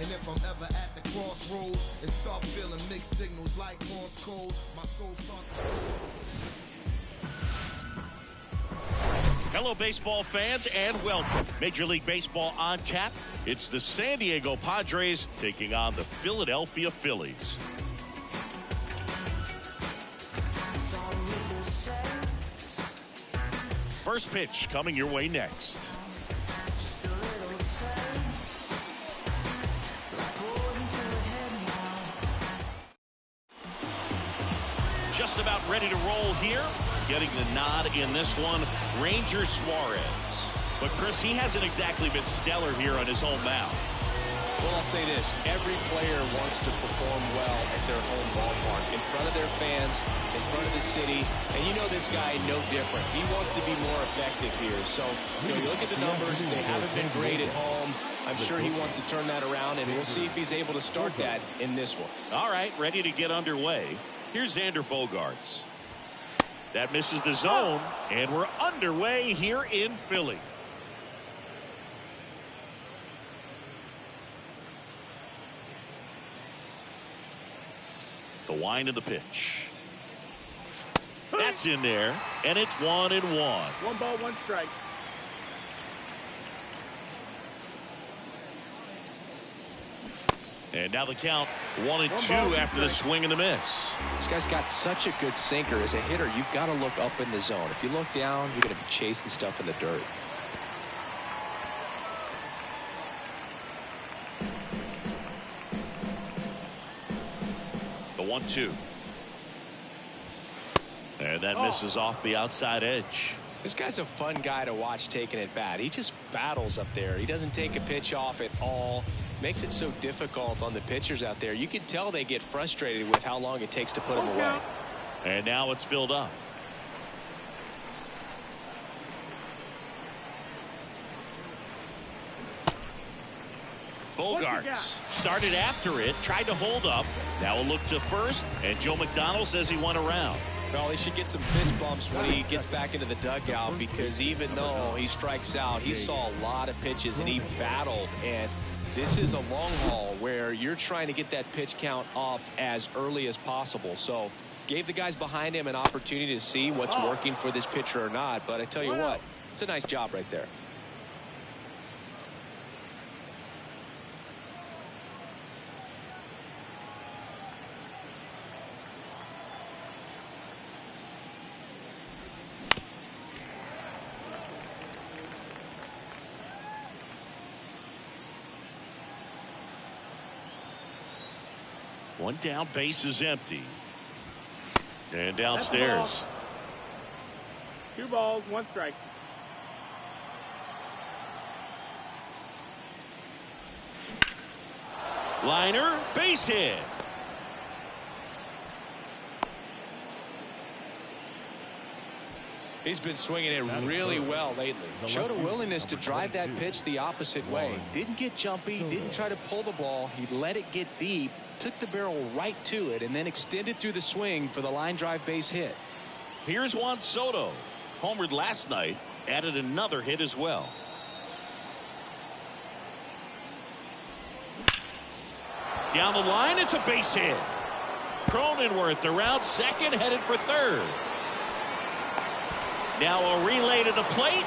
And if I'm ever at the crossroads and start feeling mixed signals like Morse code, my soul starts to Hello, baseball fans, and welcome. Major League Baseball on tap. It's the San Diego Padres taking on the Philadelphia Phillies. First pitch coming your way next. Just about ready to roll here. Getting the nod in this one, Ranger Suarez. But Chris, he hasn't exactly been stellar here on his home mound. Well, I'll say this. Every player wants to perform well at their home ballpark, in front of their fans, in front of the city. And you know this guy no different. He wants to be more effective here. So, you look at the numbers. They haven't been great at home. I'm sure he wants to turn that around, and we'll see if he's able to start that in this one. All right, ready to get underway. Here's Xander Bogaerts. That misses the zone, and we're underway here in Philly. The wind of the pitch. That's in there, and it's 1-1. 1 ball, 1 strike. And now the count 1-2 after the swing and the miss. This guy's got such a good sinker. As a hitter, you've got to look up in the zone. If you look down, you're going to be chasing stuff in the dirt. The 1-2. And that misses off the outside edge. This guy's a fun guy to watch taking at bat. He just battles up there. He doesn't take a pitch off at all. Makes it so difficult on the pitchers out there. You can tell they get frustrated with how long it takes to put him away. And now it's filled up. Bogaerts started after it, tried to hold up. Now a look to first, and Joe McDonald says he went around. Well, he should get some fist bumps when he gets back into the dugout, because even though he strikes out, he saw a lot of pitches and he battled. And this is a long haul where you're trying to get that pitch count up as early as possible. So gave the guys behind him an opportunity to see what's working for this pitcher or not. But I tell you what, it's a nice job right there. One down, base is empty. And downstairs. 2 balls, 1 strike. Liner, base hit. He's been swinging it really well lately. Showed a willingness to drive that pitch the opposite way. Didn't get jumpy, didn't try to pull the ball. He let it get deep, took the barrel right to it, and then extended through the swing for the line drive base hit. Here's Juan Soto. Homered last night, added another hit as well. Down the line, it's a base hit. Cronenworth around second, headed for third. Now a relay to the plate.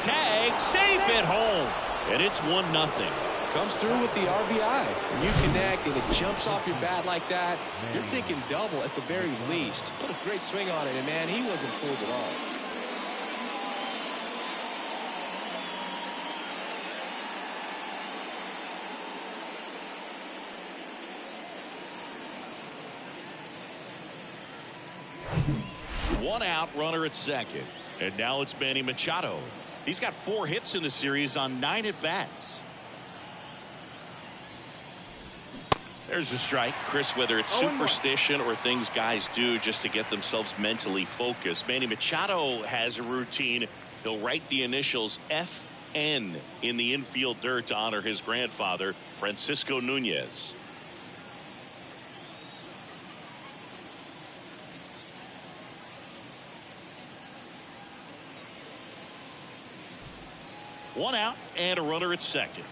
Tag, safe at home. And it's 1-0. Comes through with the RBI. When you connect and it jumps off your bat like that, you're thinking double at the very least. Put a great swing on it, and man, he wasn't fooled at all. One out, runner at second. And now it's Manny Machado. He's got 4 hits in the series on 9 at-bats. There's a strike. Chris, whether it's superstition or things guys do just to get themselves mentally focused, Manny Machado has a routine. He'll write the initials FN in the infield dirt to honor his grandfather, Francisco Nunez. One out and a runner at second.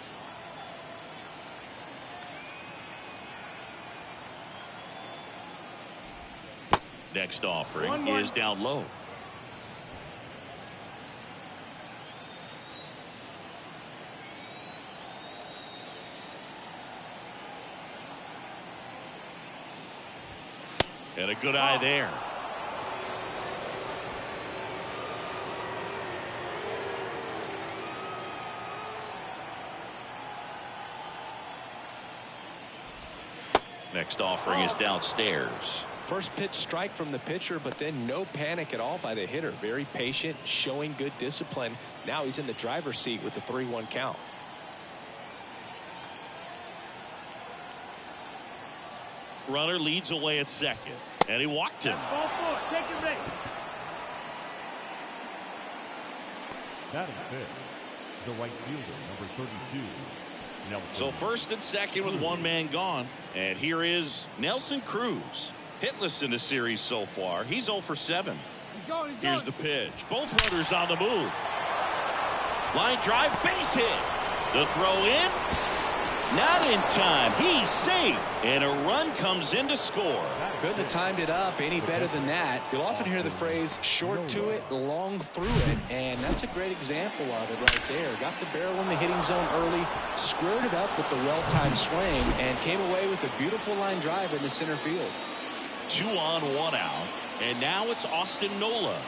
Next offering 1-1. is down low. And a good eye there. Next offering is downstairs. First pitch strike from the pitcher, but then no panic at all by the hitter. Very patient, showing good discipline. Now he's in the driver's seat with the 3-1 count. Runner leads away at second, and he walked him. Ball 4. Take your base. Batting fifth, the right fielder, number 32. Nelson. So first and second with one man gone. And here is Nelson Cruz. Hitless in the series so far. He's 0 for 7. Here's the pitch. Both runners on the move. Line drive, base hit. The throw in. Not in time. He's safe. And a run comes in to score. Couldn't have timed it up any better than that. You'll often hear the phrase short to it, long through it, and that's a great example of it right there. Got the barrel in the hitting zone early, squared it up with the well-timed swing, and came away with a beautiful line drive in the center field. 2 on, 1 out, and now it's Austin Nola.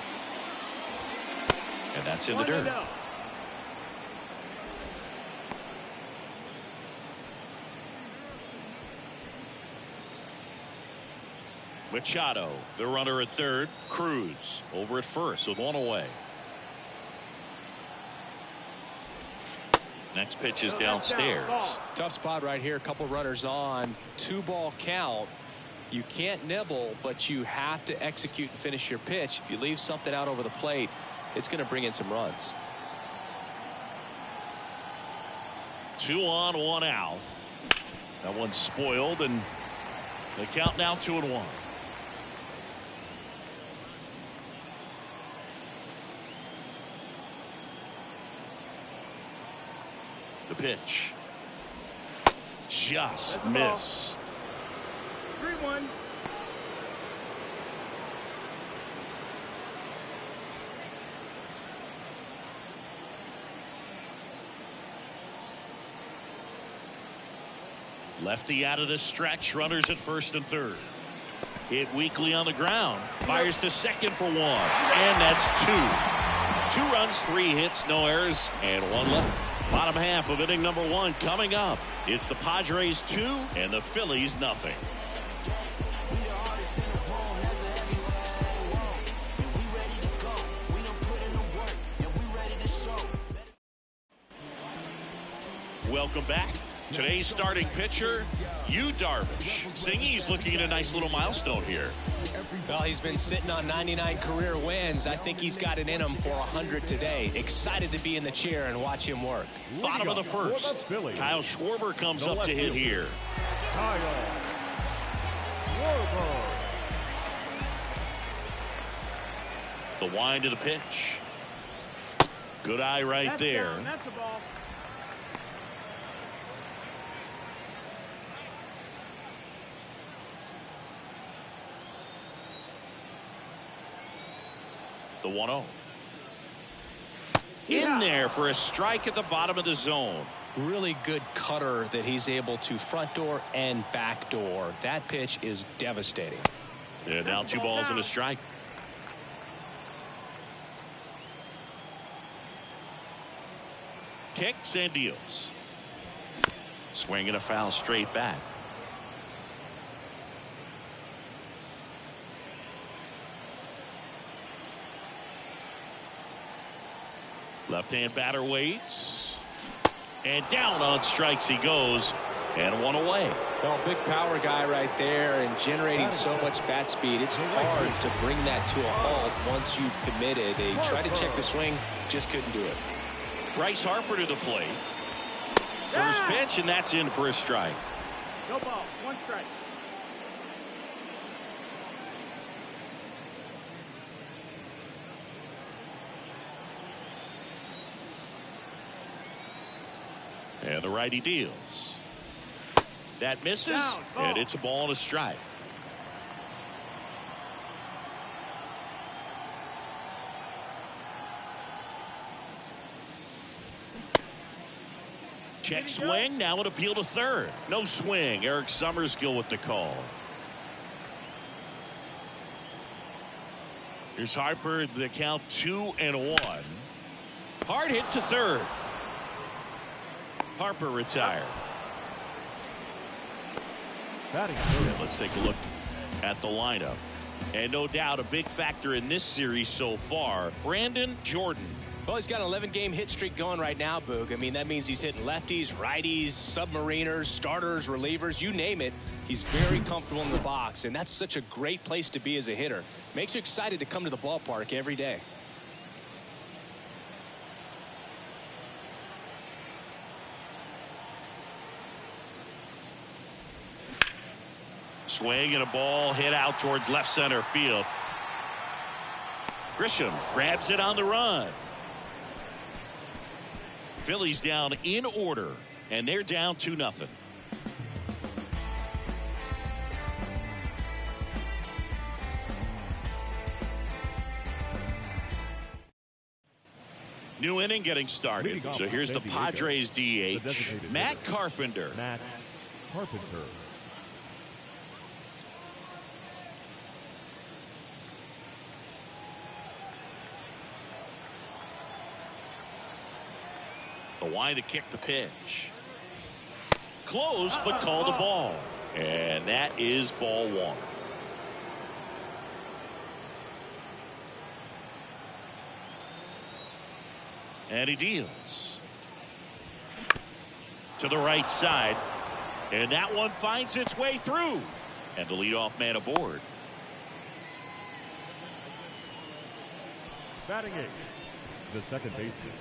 And that's in the dirt. 1-0. Machado, the runner at third. Cruz over at first with 1 away. Next pitch is downstairs. Tough spot right here. A couple runners on. 2-ball count. You can't nibble, but you have to execute and finish your pitch. If you leave something out over the plate, it's going to bring in some runs. 2 on, 1 out. That one's spoiled, and the count now 2-1. The pitch just missed. 3-1. Lefty out of the stretch. Runners at first and third. Hit weakly on the ground. Fires to second for 1. And that's 2. 2 runs, 3 hits, no errors, and 1 left. Bottom half of inning number 1 coming up. It's the Padres 2 and the Phillies nothing. Welcome back. Today's starting pitcher, Yu Darvish. Singy's looking at a nice little milestone here. Well, he's been sitting on 99 career wins. I think he's got it in him for 100 today. Excited to be in the chair and watch him work. Bottom of the first. Kyle Schwarber comes up to hit here. Kyle Schwarber. The wind of the pitch. Good eye right That's there. down. That's the ball. The 1-0. In there for a strike at the bottom of the zone. Really good cutter that he's able to front door and back door. That pitch is devastating. And now 2 balls and a strike. Kicks and deals. Swing and a foul straight back. Left-hand batter waits. And down on strikes he goes. And 1 away. Well, big power guy right there and generating so much bat speed. It's hard to bring that to a halt once you've committed. They tried to check the swing, just couldn't do it. Bryce Harper to the plate. First pitch, and that's in for a strike. No ball. 1 strike. And the righty deals. That misses, Down, ball. and it's a ball and a strike. Check swing. Now an appeal to third. No swing. Eric Summerskill with the call. Here's Harper. The count 2-1. Hard hit to third. Harper retired. Batting third. Let's take a look at the lineup. And no doubt a big factor in this series so far, Brandon Jordan. Well, he's got an 11-game hit streak going right now, Boog. I mean, that means he's hitting lefties, righties, submariners, starters, relievers, you name it. He's very comfortable in the box, and that's such a great place to be as a hitter. Makes you excited to come to the ballpark every day. Swing and a ball hit out towards left center field. Grisham grabs it on the run. Phillies down in order, and they're down 2-0. New inning getting started. So here's the Padres DH, Matt Carpenter. Matt Carpenter. The wide to kick the pitch. Close, but called a ball. And that is ball one. And he deals to the right side. And that one finds its way through. And the leadoff man aboard. Batting eighth, the second baseman,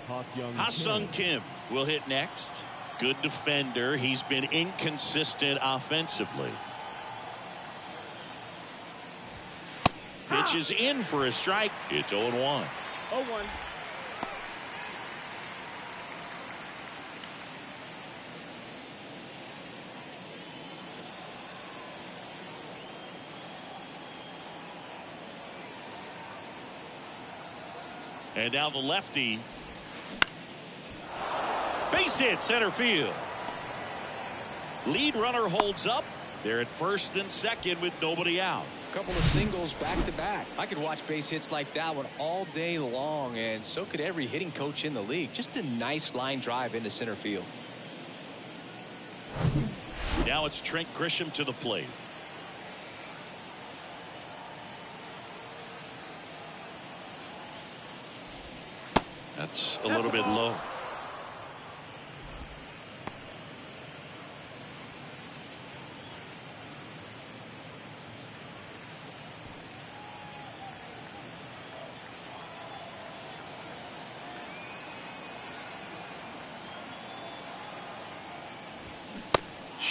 Ha-Sung Kim will hit next. Good defender. He's been inconsistent offensively. Pitch is in for a strike. It's 0-1. 0-1. And now the lefty. Base hit center field. Lead runner holds up. They're at first and second with nobody out. A couple of singles back to back. I could watch base hits like that one all day long, and so could every hitting coach in the league. Just a nice line drive into center field. Now it's Trent Grisham to the plate. That's a little bit low.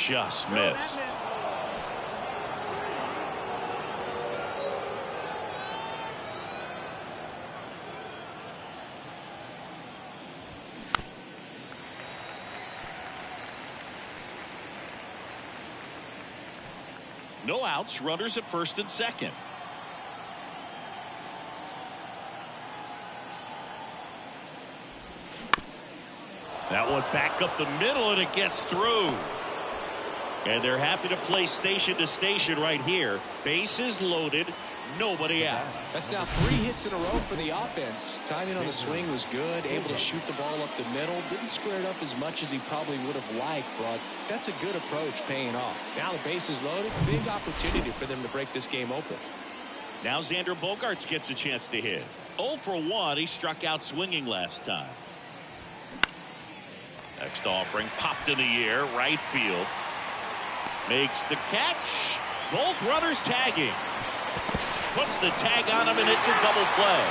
Just missed. No outs, runners at first and second. That one back up the middle, and it gets through. And they're happy to play station to station right here. Bases loaded, nobody out. That's now 3 hits in a row for the offense. Timing on the swing was good, able to shoot the ball up the middle. Didn't square it up as much as he probably would have liked, but that's a good approach paying off. Now the bases loaded, big opportunity for them to break this game open. Now Xander Bogaerts gets a chance to hit. 0 for 1, he struck out swinging last time. Next offering popped in the air, right field. Makes the catch. Both runners tagging. Puts the tag on him, and it's a double play.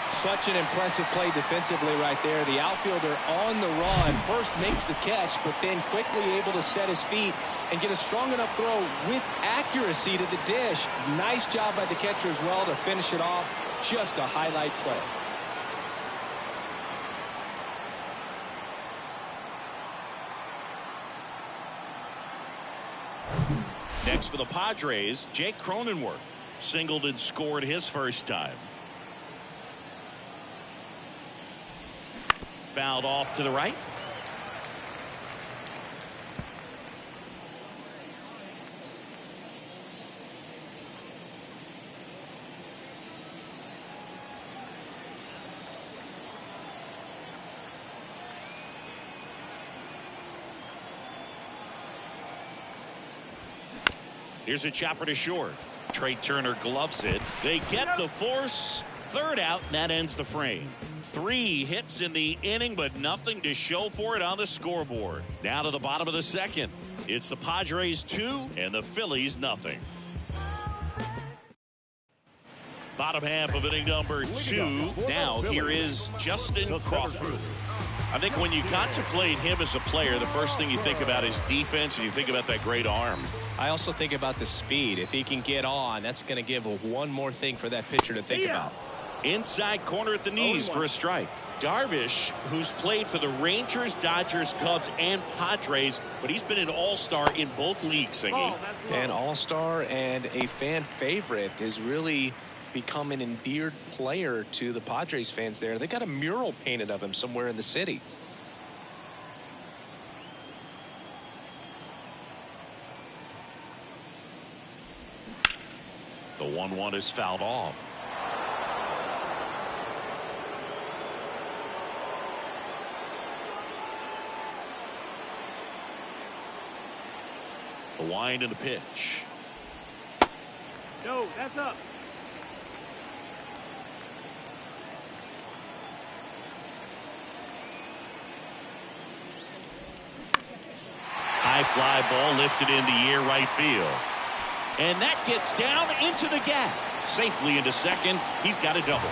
Such an impressive play defensively right there. The outfielder on the run first makes the catch, but then quickly able to set his feet and get a strong enough throw with accuracy to the dish. Nice job by the catcher as well to finish it off. Just a highlight play. Next for the Padres, Jake Cronenworth. Singled and scored his first time. fouled off to the right. Here's a chopper to short. Trey Turner gloves it. They get the force. Third out, and that ends the frame. 3 hits in the inning, but nothing to show for it on the scoreboard. Now to the bottom of the second. It's the Padres 2 and the Phillies nothing. Bottom half of inning number 2. Now here is Justin Crawford. I think when you contemplate him as a player, the first thing you think about is defense, and you think about that great arm. I also think about the speed. If he can get on, that's going to give one more thing for that pitcher to think about. Inside corner at the knees for a strike. Darvish, who's played for the Rangers, Dodgers, Cubs, and Padres, but he's been an all-star in both leagues, Singy. An all-star and a fan favorite, has really become an endeared player to the Padres fans there. They got a mural painted of him somewhere in the city. The 1-1 is fouled off. The wind and the pitch. No, that's up. High fly ball lifted into air right field. And that gets down into the gap. Safely into second. He's got a double.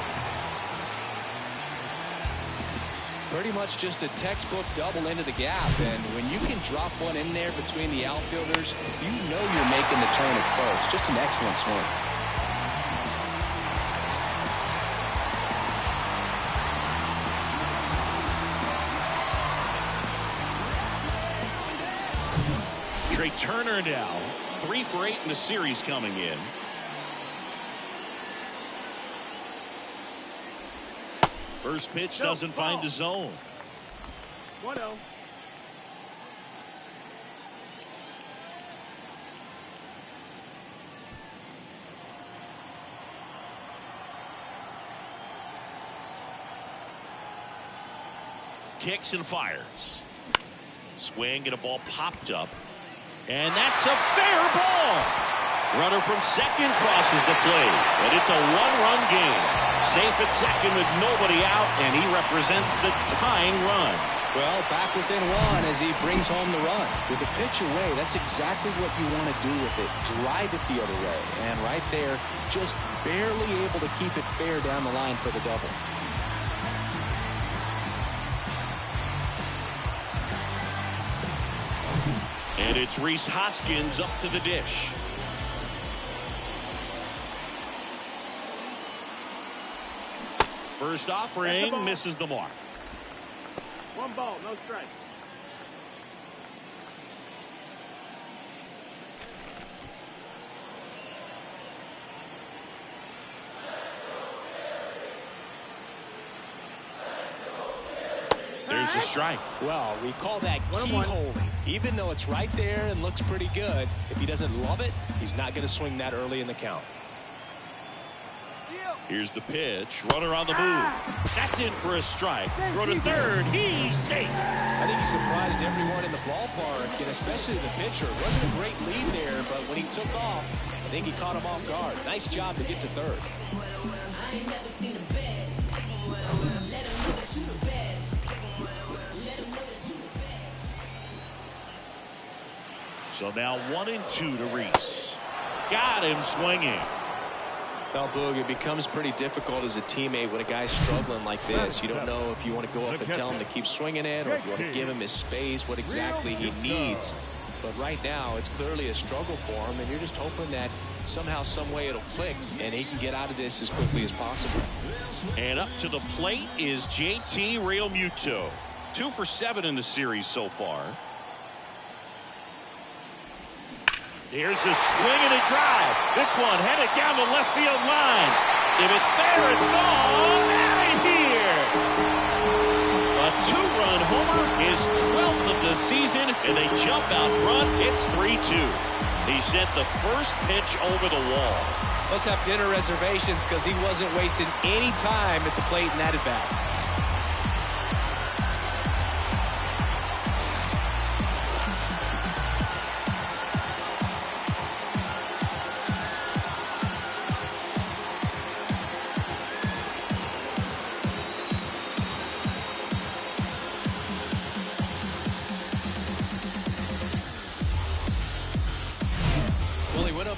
Pretty much just a textbook double into the gap. And when you can drop one in there between the outfielders, you know you're making the turn at first. Just an excellent swing. Trey Turner now 3 for 8 in the series coming in. First pitch doesn't find the zone. 1-0. Kicks and fires. Swing and a ball popped up. And that's a fair ball. Runner from second crosses the plate. And it's a 1-run game. Safe at second with nobody out, and he represents the tying run. Well, back within 1 as he brings home the run. With the pitch away, that's exactly what you want to do with it. Drive it the other way. And right there, just barely able to keep it fair down the line for the double. And it's Rhys Hoskins up to the dish. First offering misses the mark. 1 ball, no strike. There's the strike. Well, we call that key holding. Even though it's right there and looks pretty good, if he doesn't love it, he's not going to swing that early in the count. Here's the pitch. Runner on the move. That's in for a strike. Throw to third. He's safe. I think he surprised everyone in the ballpark, and especially the pitcher. It wasn't a great lead there, but when he took off, I think he caught him off guard. Nice job to get to third. So now 1-2 to Rhys. Got him swinging. Well, Boog, it becomes pretty difficult as a teammate when a guy's struggling like this. You don't know if you want to go up and tell him to keep swinging it, or if you want to give him his space, what exactly he needs. But right now, it's clearly a struggle for him, and you're just hoping that somehow, some way it'll click, and he can get out of this as quickly as possible. And up to the plate is JT Realmuto. 2 for 7 in the series so far. Here's a swing and a drive. This one headed down the left field line. If it's fair, it's gone. Out of here. A his 12th of the season, and they jump out front. It's 3-2. He sent the first pitch over the wall. Must have dinner reservations because he wasn't wasting any time at the plate in that at-bat.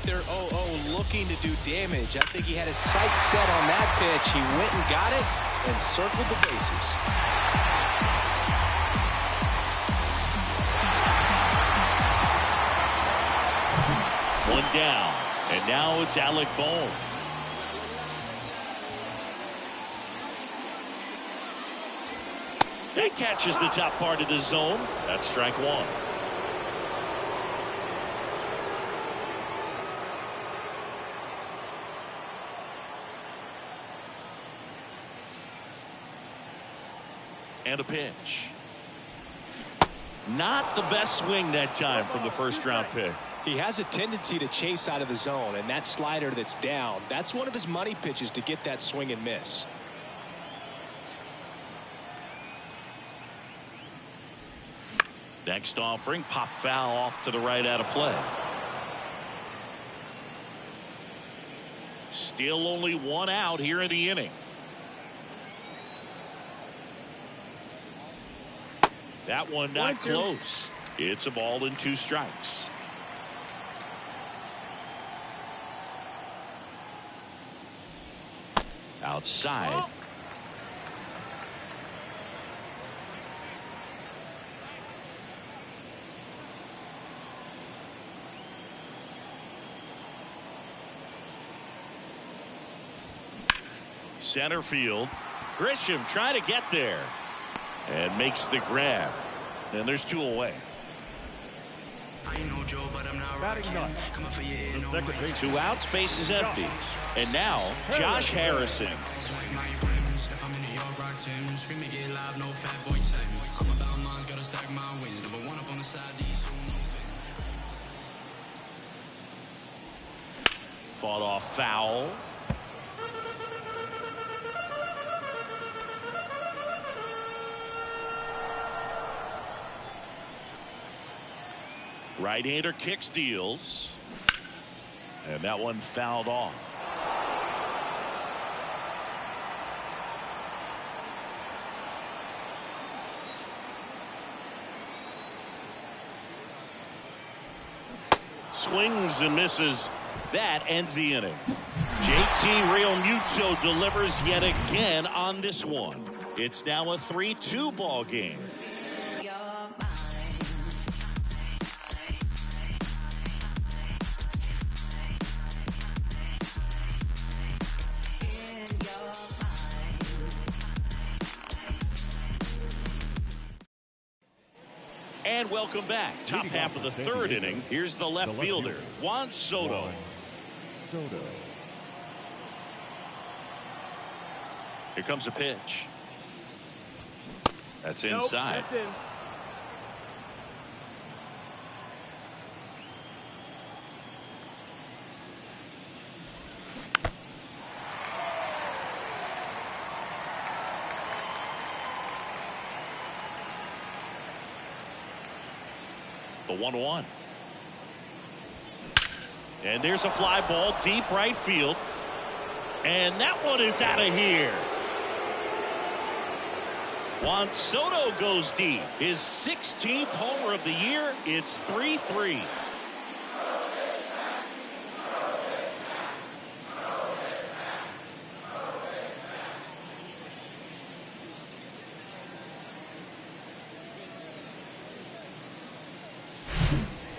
There 0-0 looking to do damage. I think he had his sights set on that pitch. He went and got it and circled the bases. One down, and now it's Alec Bohm. That catches the top part of the zone. That's strike one. And a pitch. Not the best swing that time from the first round pick. He has a tendency to chase out of the zone, and that slider that's down, that's one of his money pitches to get that swing and miss. Next offering, pop foul off to the right out of play. Still only one out here in the inning. That one not close. It's a ball and 2 strikes. Outside. Center field. Grisham trying to get there. And makes the grab. And there's 2 away. Batting ninth, the second base. 2 outs, base is empty. And now, Josh Harrison. Fought off foul. Right-hander kicks, deals. And that one fouled off. Swings and misses. That ends the inning. JT Realmuto delivers yet again on this one. It's now a 3-2 ball game. And welcome back. Top half of the third inning. Here's the left fielder, Juan Soto. Here comes a pitch. That's inside. That's in. The 1-1. And there's a fly ball deep right field. And that one is out of here. Juan Soto goes deep. His 16th homer of the year. It's 3-3.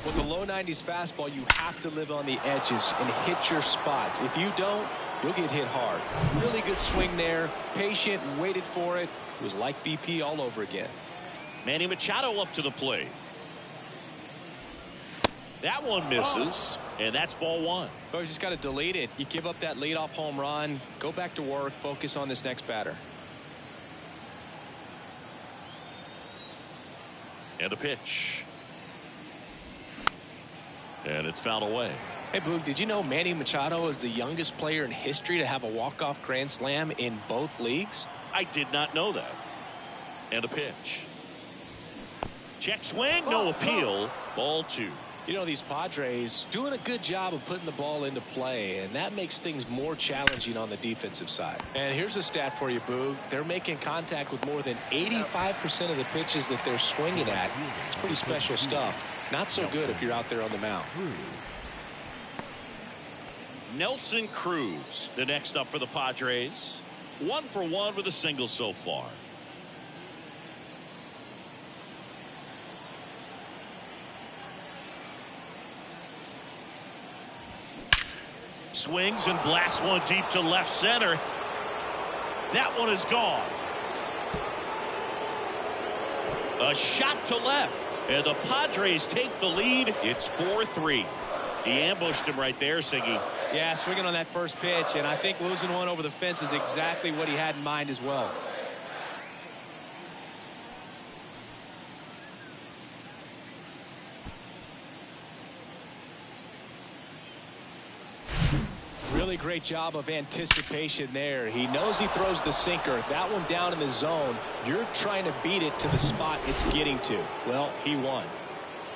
With the low 90s fastball, you have to live on the edges and hit your spots. If you don't, you'll get hit hard. Really good swing there. Patient, waited for it. It was like BP all over again. Manny Machado up to the plate. That one misses, and that's ball 1. But you just got to delete it. You give up that leadoff home run. Go back to work. Focus on this next batter. And a pitch. And it's fouled away. Hey, Boog, did you know Manny Machado is the youngest player in history to have a walk-off grand slam in both leagues? I did not know that. And a pitch. Check swing, no appeal. Ball 2. You know, these Padres doing a good job of putting the ball into play, and that makes things more challenging on the defensive side. And here's a stat for you, Boog. They're making contact with more than 85% of the pitches that they're swinging at. It's pretty special stuff. Not so good if you're out there on the mound. Nelson Cruz, the next up for the Padres. 1 for 1 with a single so far. Swings and blasts one deep to left center. That one is gone. A shot to left, and the Padres take the lead. It's 4-3. He ambushed him right there, Siggy. Yeah, swinging on that first pitch, and I think losing one over the fence is exactly what he had in mind as well. Really great job of anticipation there. He knows he throws the sinker. That one down in the zone. You're trying to beat it to the spot it's getting to. Well, he won.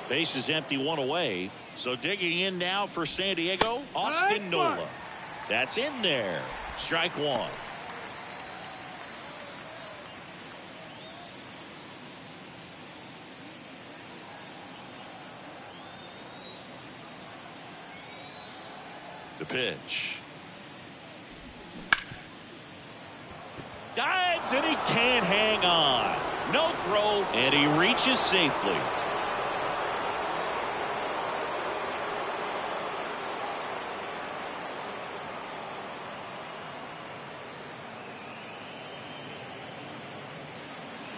Base is empty, 1 away. So digging in now for San Diego, Austin Nola. That's in there. Strike 1. The pitch. Dives and he can't hang on. No throw, and he reaches safely.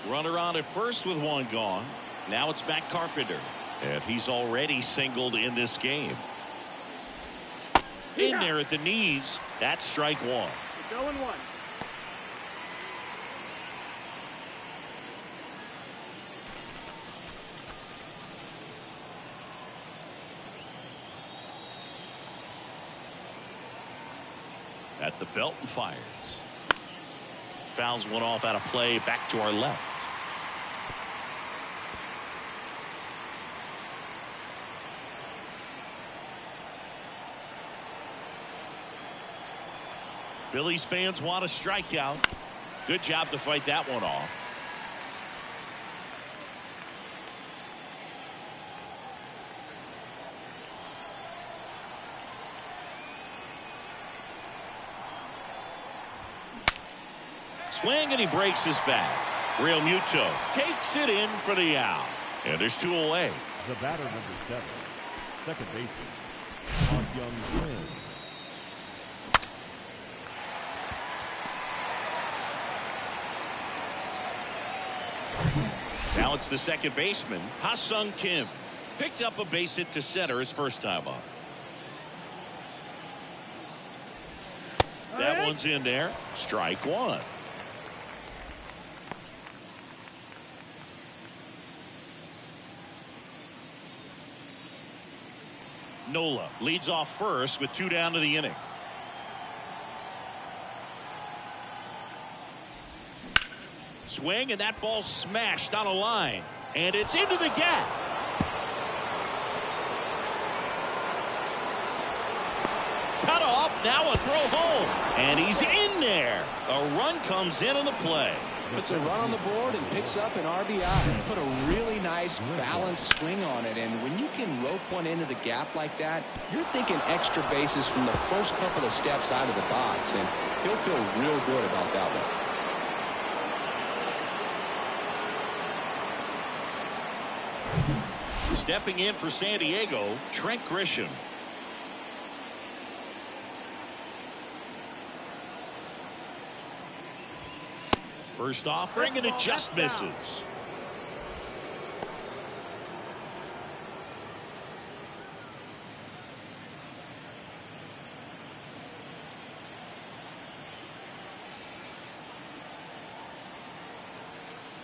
Runner on at first with 1 gone. Now it's back Carpenter. And he's already singled in this game. In there at the knees. That's strike 1. It's 0-1. At the belt and fires. Fouls one off out of play. Back to our left. Phillies fans want a strikeout. Good job to fight that one off. Swing and he breaks his back. Real Muto takes it in for the out. And there's 2 away. The batter number 7, second baseman, Young Quinn. Now it's the second baseman, Ha-Sung Kim. Picked up a base hit to center his first time up. That one's in there. Strike 1. Nola leads off first with 2 down to the inning. Swing, and that ball smashed on a line. And it's into the gap. Cut off, now a throw home. And he's in there. A run comes in on the play. Puts a run on the board and picks up an RBI. Put a really nice balanced swing on it, and when you can rope one into the gap like that, you're thinking extra bases from the first couple of steps out of the box, and he'll feel real good about that one. Stepping in for San Diego, Trent Grisham. First offering, and it just misses.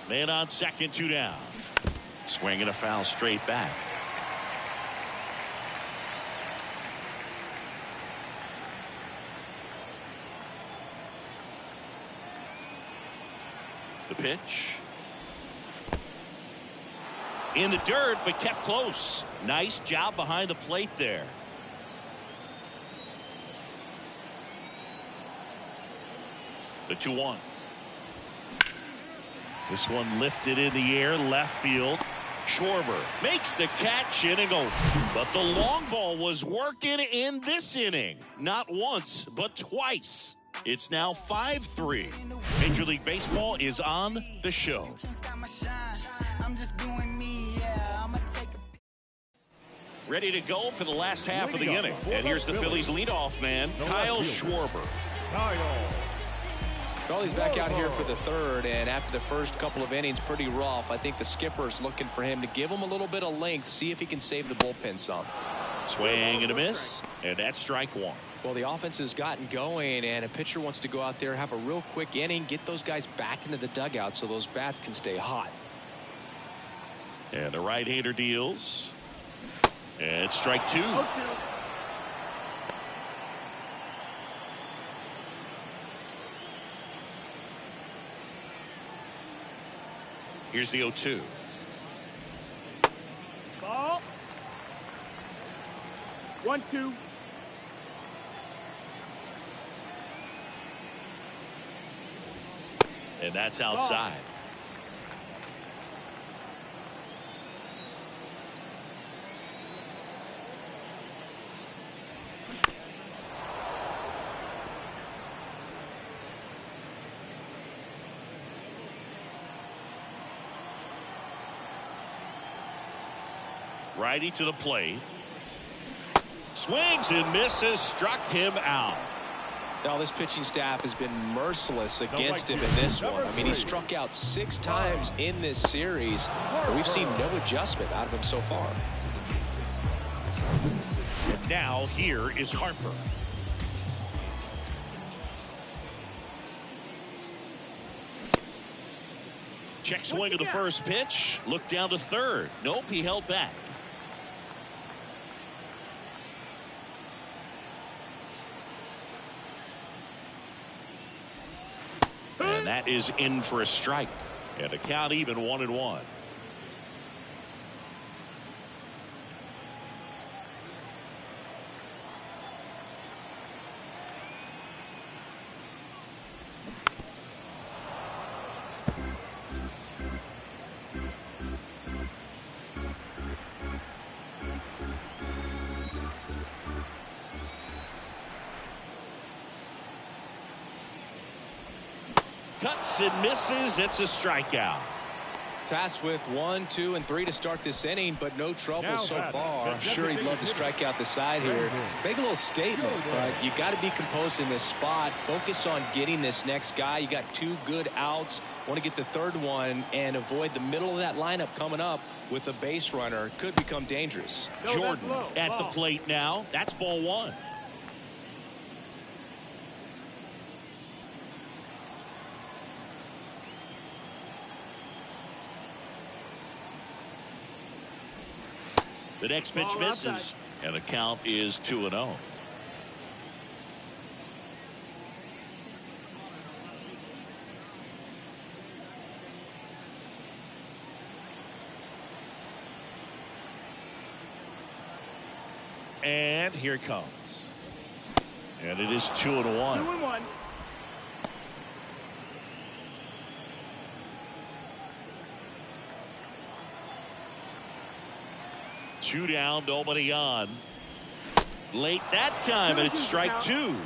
Man on second, 2 down. Swing and a foul straight back. The pitch. In the dirt, but kept close. Nice job behind the plate there. The 2-1. This one lifted in the air, left field. Schwarber makes the catch, inning over. But the long ball was working in this inning. Not once, but twice. It's now 5-3. Major League Baseball is on the show. Ready to go for the last half of the inning. And here's the Phillies leadoff man, Kyle Schwarber. Well, he's back out here for the third, and after the first couple of innings, pretty rough. I think the skipper's looking for him to give him a little bit of length, see if he can save the bullpen some. Swing and a miss, and that's strike one. Well, the offense has gotten going, and a pitcher wants to go out there, have a real quick inning, get those guys back into the dugout so those bats can stay hot. And the right-hander deals. And strike two. Here's the 0-2. Ball. 1-2. And that's outside. Righty to the plate. Swings and misses, struck him out. Now, this pitching staff has been merciless against him in this one. I mean, he struck out 6 times in this series, but we've seen no adjustment out of him so far. And now here is Harper. Check swing of the first pitch. Look down to third. Nope, he held back. And that is in for a strike. And the count even 1-1. Cuts and misses. It's a strikeout. Tasked with 1, 2, and 3 to start this inning, but no trouble so far. I'm sure he'd love to strike out the side here. Make a little statement, but you got to be composed in this spot. Focus on getting this next guy. You got 2 good outs. Want to get the third one and avoid the middle of that lineup coming up with a base runner. Could become dangerous. Jordan at the plate now. That's ball 1. The next pitch misses, and the count is 2-0. And here it comes. And it is 2-1. 2-1. Two down, nobody on. Late that time, and it's strike 2.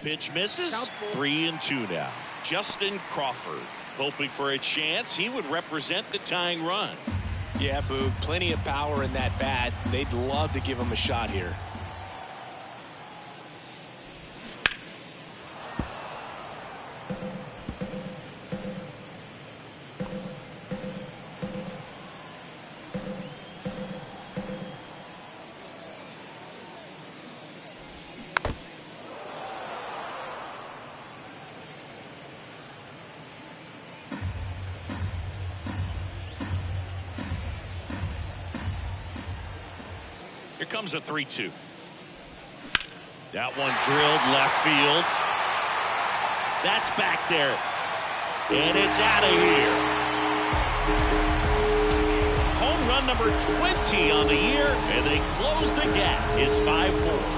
Pitch misses. 3-2 now. Justin Crawford hoping for a chance. He would represent the tying run. Yeah, Boog, plenty of power in that bat. They'd love to give him a shot here. comes a 3-2. That one drilled left field. That's back there. And it's out of here. Home run number 20 on the year, and they close the gap. It's 5-4.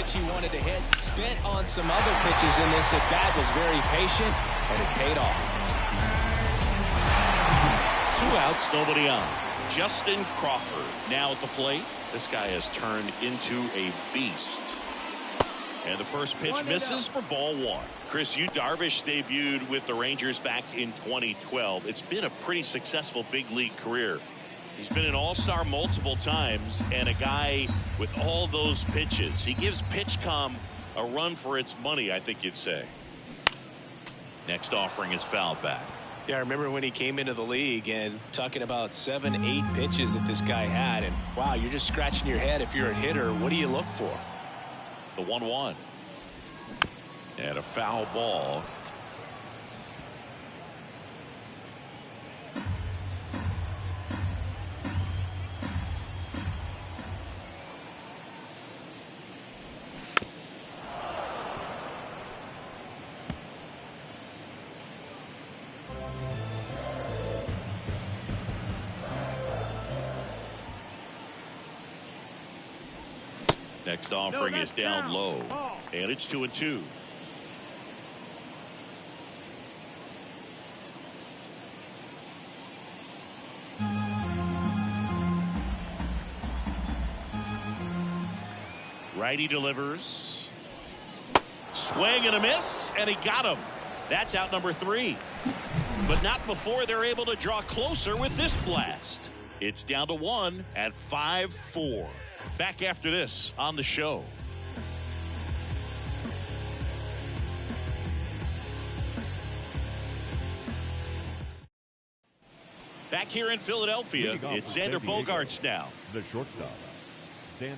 He wanted to hit, spit on some other pitches in this at bat, was very patient, and it paid off. 2 outs, nobody on. Justin Crawford now at the plate. This guy has turned into a beast. And the first pitch misses for ball 1. Chris, Yu Darvish debuted with the Rangers back in 2012. It's been a pretty successful big league career. He's been an all-star multiple times and a guy with all those pitches. He gives PitchCom a run for its money, I think you'd say. Next offering is fouled back. Yeah, I remember when he came into the league and talking about 7, 8 pitches that this guy had. And wow, you're just scratching your head if you're a hitter. What do you look for? The 1-1. And a foul ball. Next offering is down low, and it's 2-2. Righty delivers. Swing and a miss, and he got him. That's out number 3. But not before they're able to draw closer with this blast. It's down to 1 at 5-4. Back after this on the show. Back here in Philadelphia, it's Xander Bogaerts now. The shortstop, Xander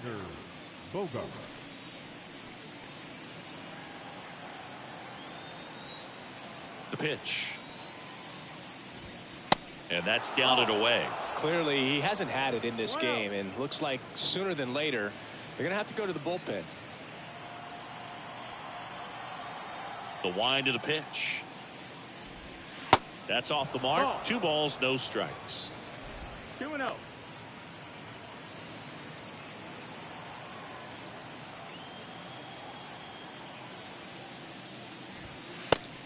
Bogaerts. The pitch. And that's down and away. Clearly, he hasn't had it in this game, and looks like sooner than later, they're going to have to go to the bullpen. The wind to the pitch. That's off the mark. 2 balls, no strikes. 2-0.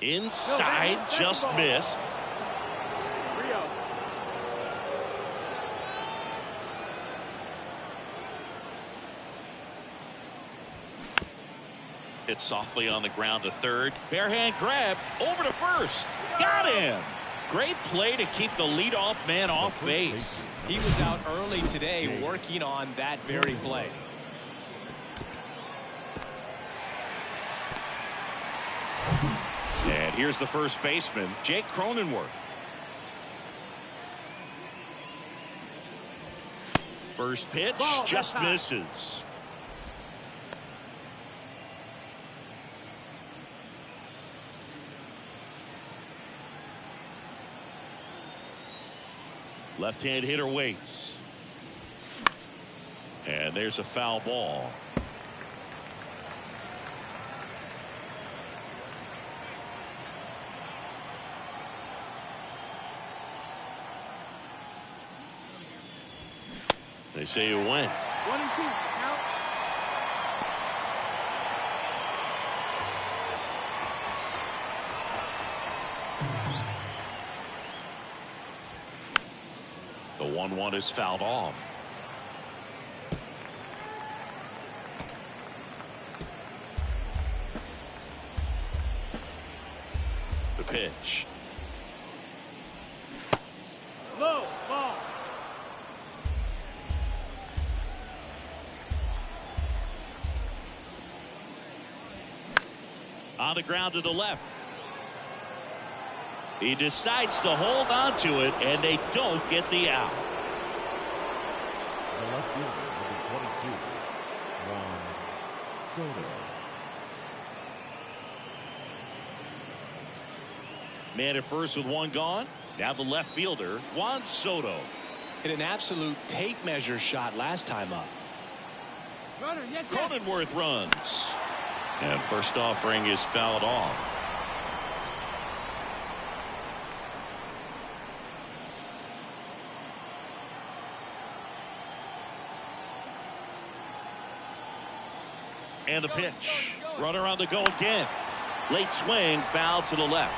Inside, just missed. 3-0. Hit softly on the ground to third. Bare hand grab over to first. Got him. Great play to keep the leadoff man off base. He was out early today working on that very play. And here's the first baseman, Jake Cronenworth. First pitch just misses. Left-hand hitter waits. And there's a foul ball. They say you win. 1-2. Count. The 1-1 is fouled off. The pitch. Low ball. On the ground to the left. He decides to hold on to it, and they don't get the out. fielder, number 22, Juan Soto. Man at first with one gone. Now the left fielder, Juan Soto. Hit an absolute tape measure shot last time up. Runner, yes, Cronenworth runs. And first offering is fouled off. And the pitch. Runner on the go again. Late swing, foul to the left.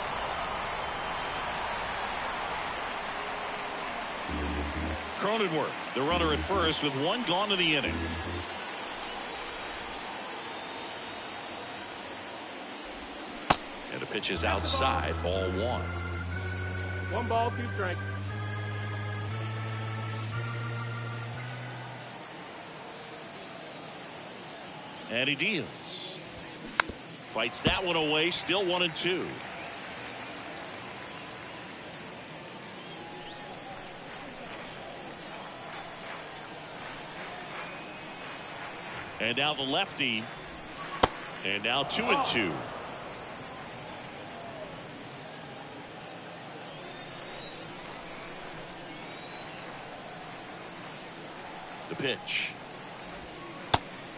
Cronenworth, the runner at first with one gone in the inning. And the pitch is outside, ball one. 1 ball, 2 strikes. And he deals. Fights that one away, still 1-2. And now the lefty. And now 2-2. The pitch.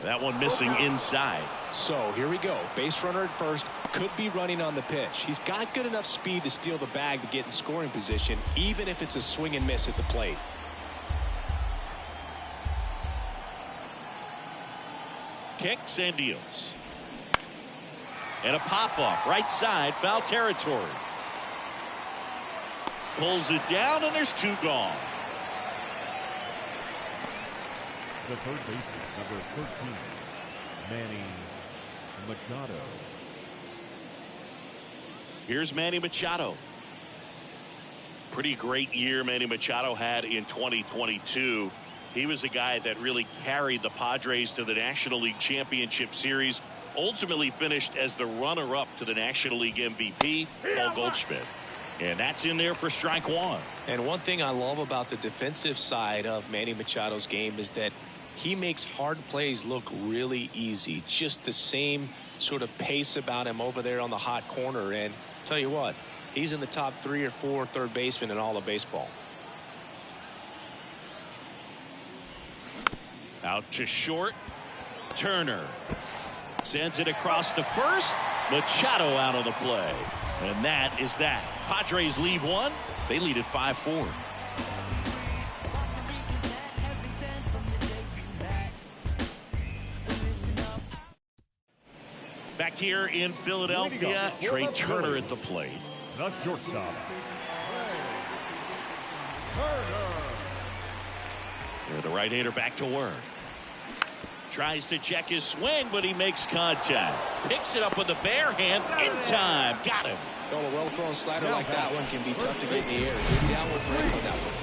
That one missing inside. So here we go. Base runner at first, could be running on the pitch. He's got good enough speed to steal the bag to get in scoring position, even if it's a swing and miss at the plate. Kicks and deals. And a pop-up right side, foul territory. Pulls it down, and there's 2 gone. The third baseman, number 13, Manny Machado. Here's Manny Machado. Pretty great year Manny Machado had in 2022. He was the guy that really carried the Padres to the National League Championship Series. Ultimately finished as the runner-up to the National League MVP, Paul Goldschmidt. And that's in there for strike one. And one thing I love about the defensive side of Manny Machado's game is that he makes hard plays look really easy. Just the same sort of pace about him over there on the hot corner. And tell you what, he's in the top 3 or 4 third basemen in all of baseball. Out to short. Turner sends it across the first. Machado out of the play. And that is that. Padres lead 1. They lead at 5-4. Back here in Philadelphia, Trey Turner at the plate. The shortstop, Here, the right-hander back to work. Tries to check his swing, but he makes contact. Picks it up with the bare hand in time. Got him. Well, a well-thrown slider like that one can be tough to get in the air. Good downward break on that one.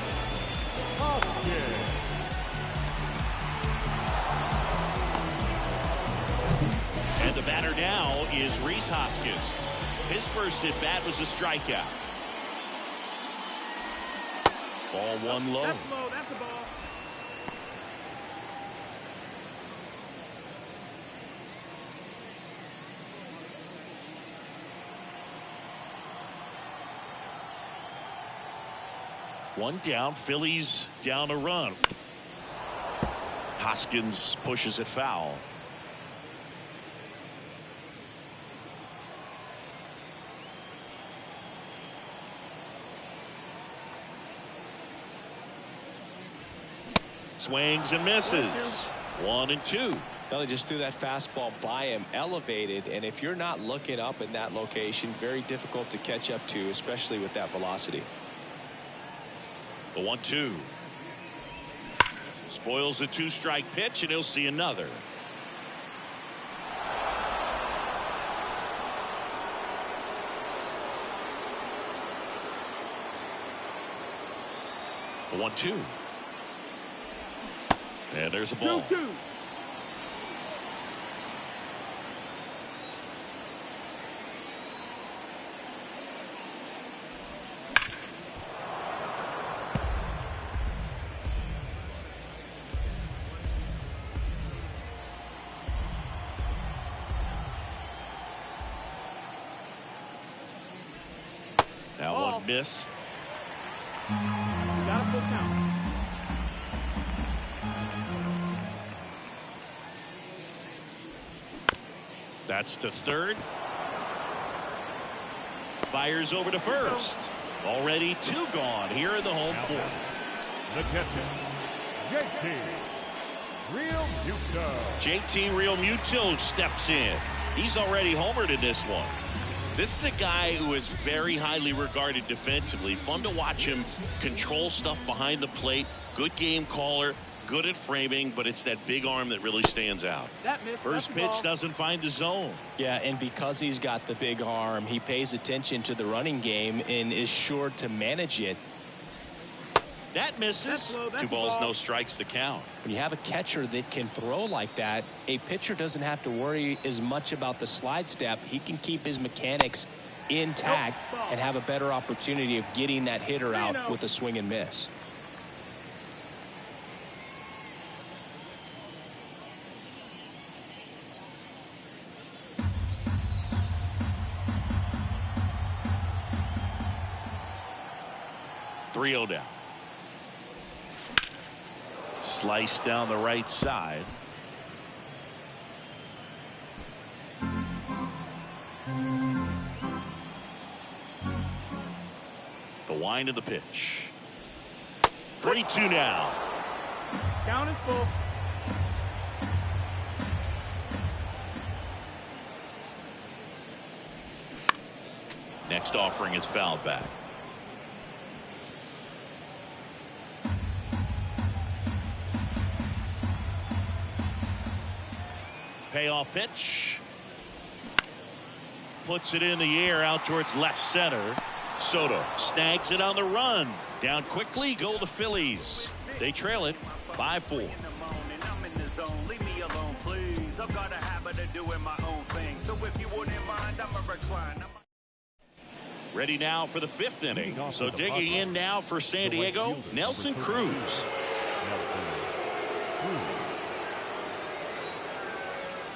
And the batter now is Rhys Hoskins. His first at bat was a strikeout. Ball one low. That's low. That's a ball. One down. Phillies down a run. Hoskins pushes it foul. Swings and misses. 1-2. Well, they just threw that fastball by him, elevated, and if you're not looking up in that location, very difficult to catch up to, especially with that velocity. The 1-2. Spoils the 2-strike pitch, and he'll see another. The 1-2. And there's a ball. 2-2. Missed. You got a full count. That's to third. Fires over to first. Already 2 gone here in the home fourth. The catcher, JT Realmuto. JT Realmuto steps in. He's already homered in this one. This is a guy who is very highly regarded defensively. Fun to watch him control stuff behind the plate. Good game caller. Good at framing, but it's that big arm that really stands out. First pitch doesn't find the zone. Yeah, and because he's got the big arm, he pays attention to the running game and is sure to manage it. That misses. 2 balls, no strikes to count. When you have a catcher that can throw like that, a pitcher doesn't have to worry as much about the slide step. He can keep his mechanics intact and have a better opportunity of getting that hitter out with a swing and miss. Three-0 down. Slice down the right side. The wind of the pitch. 3-2 now. Count is full. Next offering is fouled back. Payoff pitch. Puts it in the air out towards left center. Soto snags it on the run. Down quickly go the Phillies. They trail it 5-4. Ready now for the 5th inning. So digging in now for San Diego, Nelson Cruz.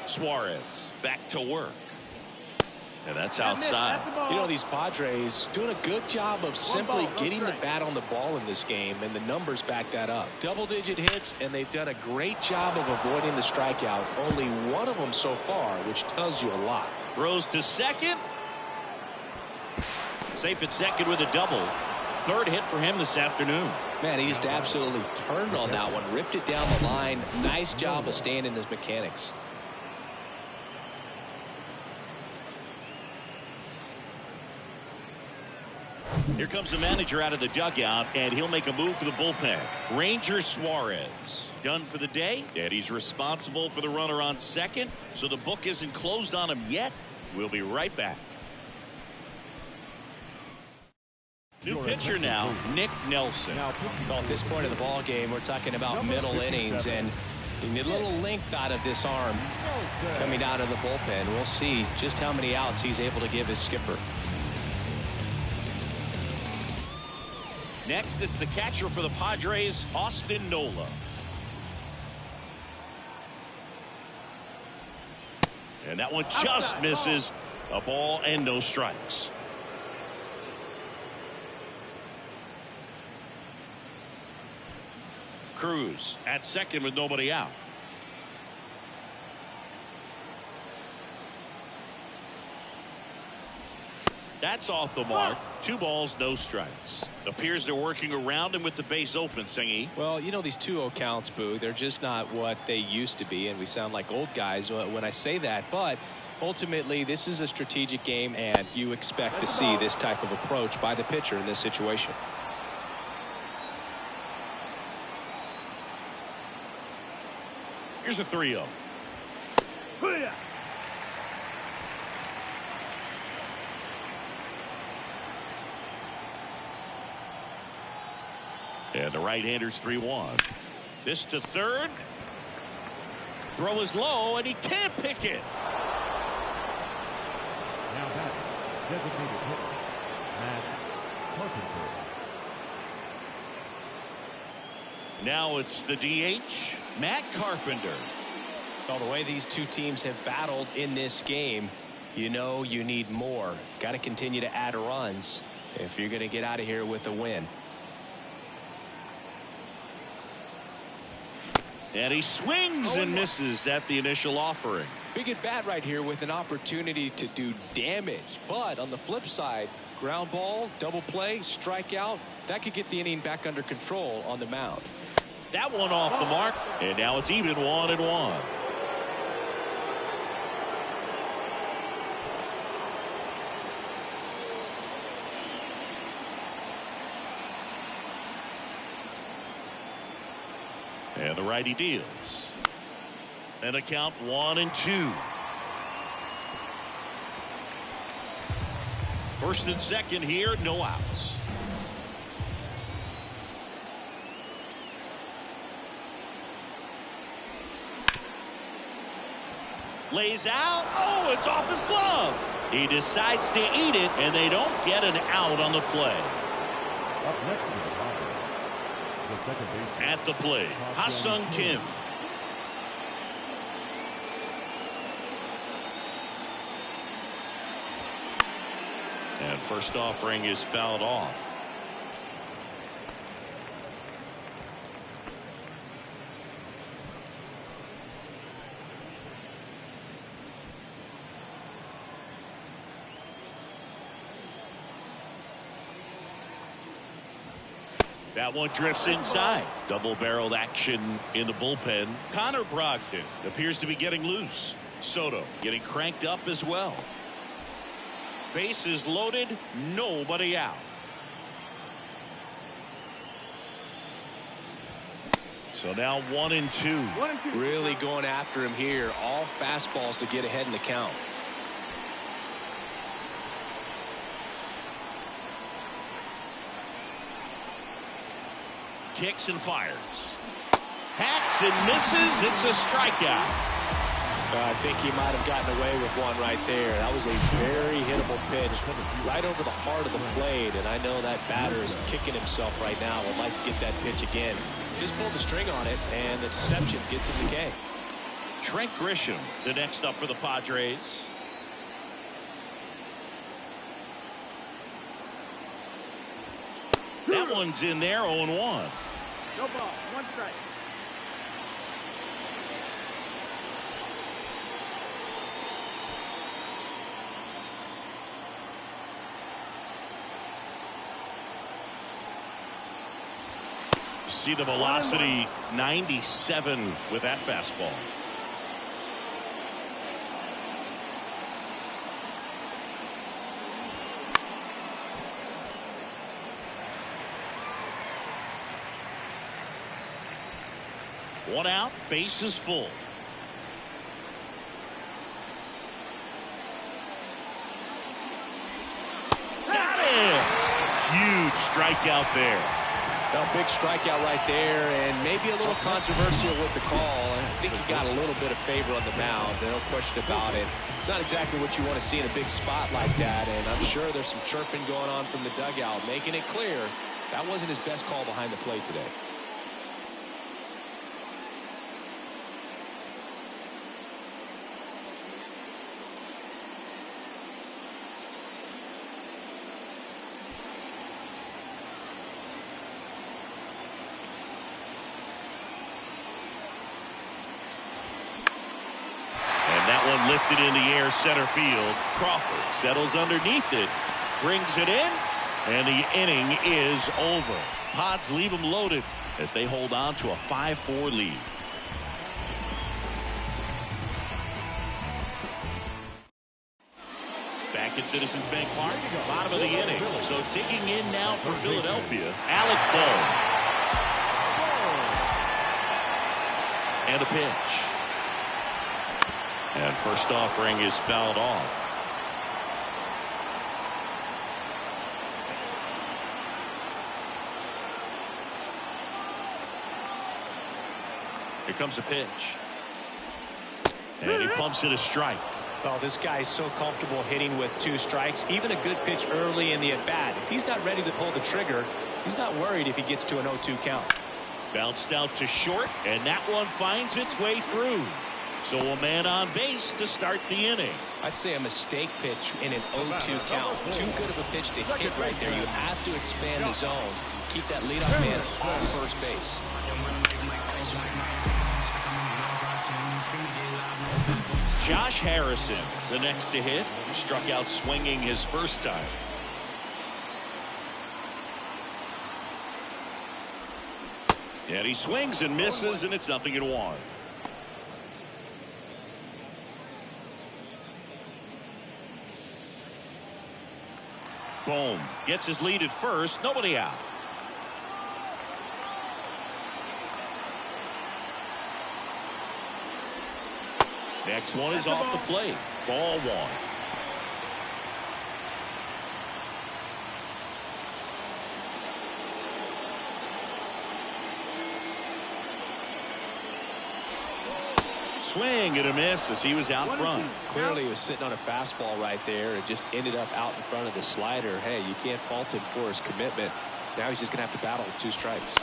Suarez back to work. And that's outside. You know, these Padres doing a good job of simply getting the bat on the ball in this game, and the numbers back that up. Double-digit hits, and they've done a great job of avoiding the strikeout. Only one of them so far, which tells you a lot. Throws to second. Safe at second with a double. 3rd hit for him this afternoon. Man, he just absolutely turned on that one, ripped it down the line. Nice job of staying in his mechanics. Here comes the manager out of the dugout, and he'll make a move for the bullpen. Ranger Suarez done for the day, and he's responsible for the runner on second, so the book isn't closed on him yet. We'll be right back. New pitcher now, Nick Nelson. Well, at this point of the ball game, we're talking about middle innings, and you need a little length out of this arm coming out of the bullpen. We'll see just how many outs he's able to give his skipper. Next, it's the catcher for the Padres, Austin Nola. And that one just misses. A ball and no strikes. Cruz at second with nobody out. That's off the mark. 2 balls, no strikes. Appears they're working around him with the base open, Singy. Well, you know, these 2-0 counts, Boo, they're just not what they used to be, and we sound like old guys when I say that. But ultimately, this is a strategic game, and you expect to see this type of approach by the pitcher in this situation. Here's a 3-0. And the right-hander's 3-1. This to third. Throw is low, and he can't pick it. Now back, designated hitter, Matt Carpenter. Now it's the DH, Matt Carpenter. Well, the way these two teams have battled in this game, you know you need more. Got to continue to add runs. if you're going to get out of here with a win. And he swings and misses at the initial offering. Big at bat right here with an opportunity to do damage. But on the flip side, ground ball, double play, strikeout, that could get the inning back under control on the mound. That one off the mark, and now it's even 1-1. And the righty deals. And a count 1-2. First and second here, no outs. Lays out. Oh, it's off his glove. He decides to eat it, and they don't get an out on the play. Up next to the Padres, the second baseman. At the plate, Ha-Sung Kim. And first offering is fouled off. That one drifts inside. Double-barreled action in the bullpen. Connor Brogdon appears to be getting loose. Soto getting cranked up as well. Bases loaded, nobody out. So now 1-2. Really going after him here. All fastballs to get ahead in the count. Kicks and fires. Hacks and misses. It's a strikeout. I think he might have gotten away with one right there. That was a very hittable pitch right over the heart of the plate, and I know that batter is kicking himself right now. Would like to get that pitch again. Just pulled the string on it, and the deception gets him the K. Trent Grisham, the next up for the Padres. That one's in there, 0-1. No ball, one strike. See the velocity, 97 with that fastball. One out, bases full. Got it! Huge strikeout there. A big strikeout right there, and maybe a little controversial with the call. I think he got a little bit of favor on the mound. No question about it. It's not exactly what you want to see in a big spot like that, and I'm sure there's some chirping going on from the dugout, making it clear that wasn't his best call behind the plate today. Lifted in the air, center field. Crawford settles underneath it, brings it in, and the inning is over. Pods leave them loaded as they hold on to a 5-4 lead. Back at Citizens Bank Park, bottom of the inning. So digging in now for Philadelphia, Alec Bohm. And a pitch. And first offering is fouled off. Here comes a pitch. And he pumps it a strike. Well, this guy's so comfortable hitting with 2 strikes. Even a good pitch early in the at-bat. If he's not ready to pull the trigger, he's not worried if he gets to an 0-2 count. Bounced out to short, and that one finds its way through. So a man on base to start the inning. I'd say a mistake pitch in an 0-2 count. Too good of a pitch to hit right there. You have to expand the zone. Keep that leadoff man on first base. Josh Harrison, the next to hit, struck out swinging his first time. And he swings and misses, and it's 0-1. Boom. Gets his lead at first. Nobody out. Next one is off the plate. Ball 1. Swing and a miss as he was out front. Clearly he was sitting on a fastball right there and just ended up out in front of the slider. Hey, you can't fault him for his commitment. Now he's just going to have to battle with 2 strikes.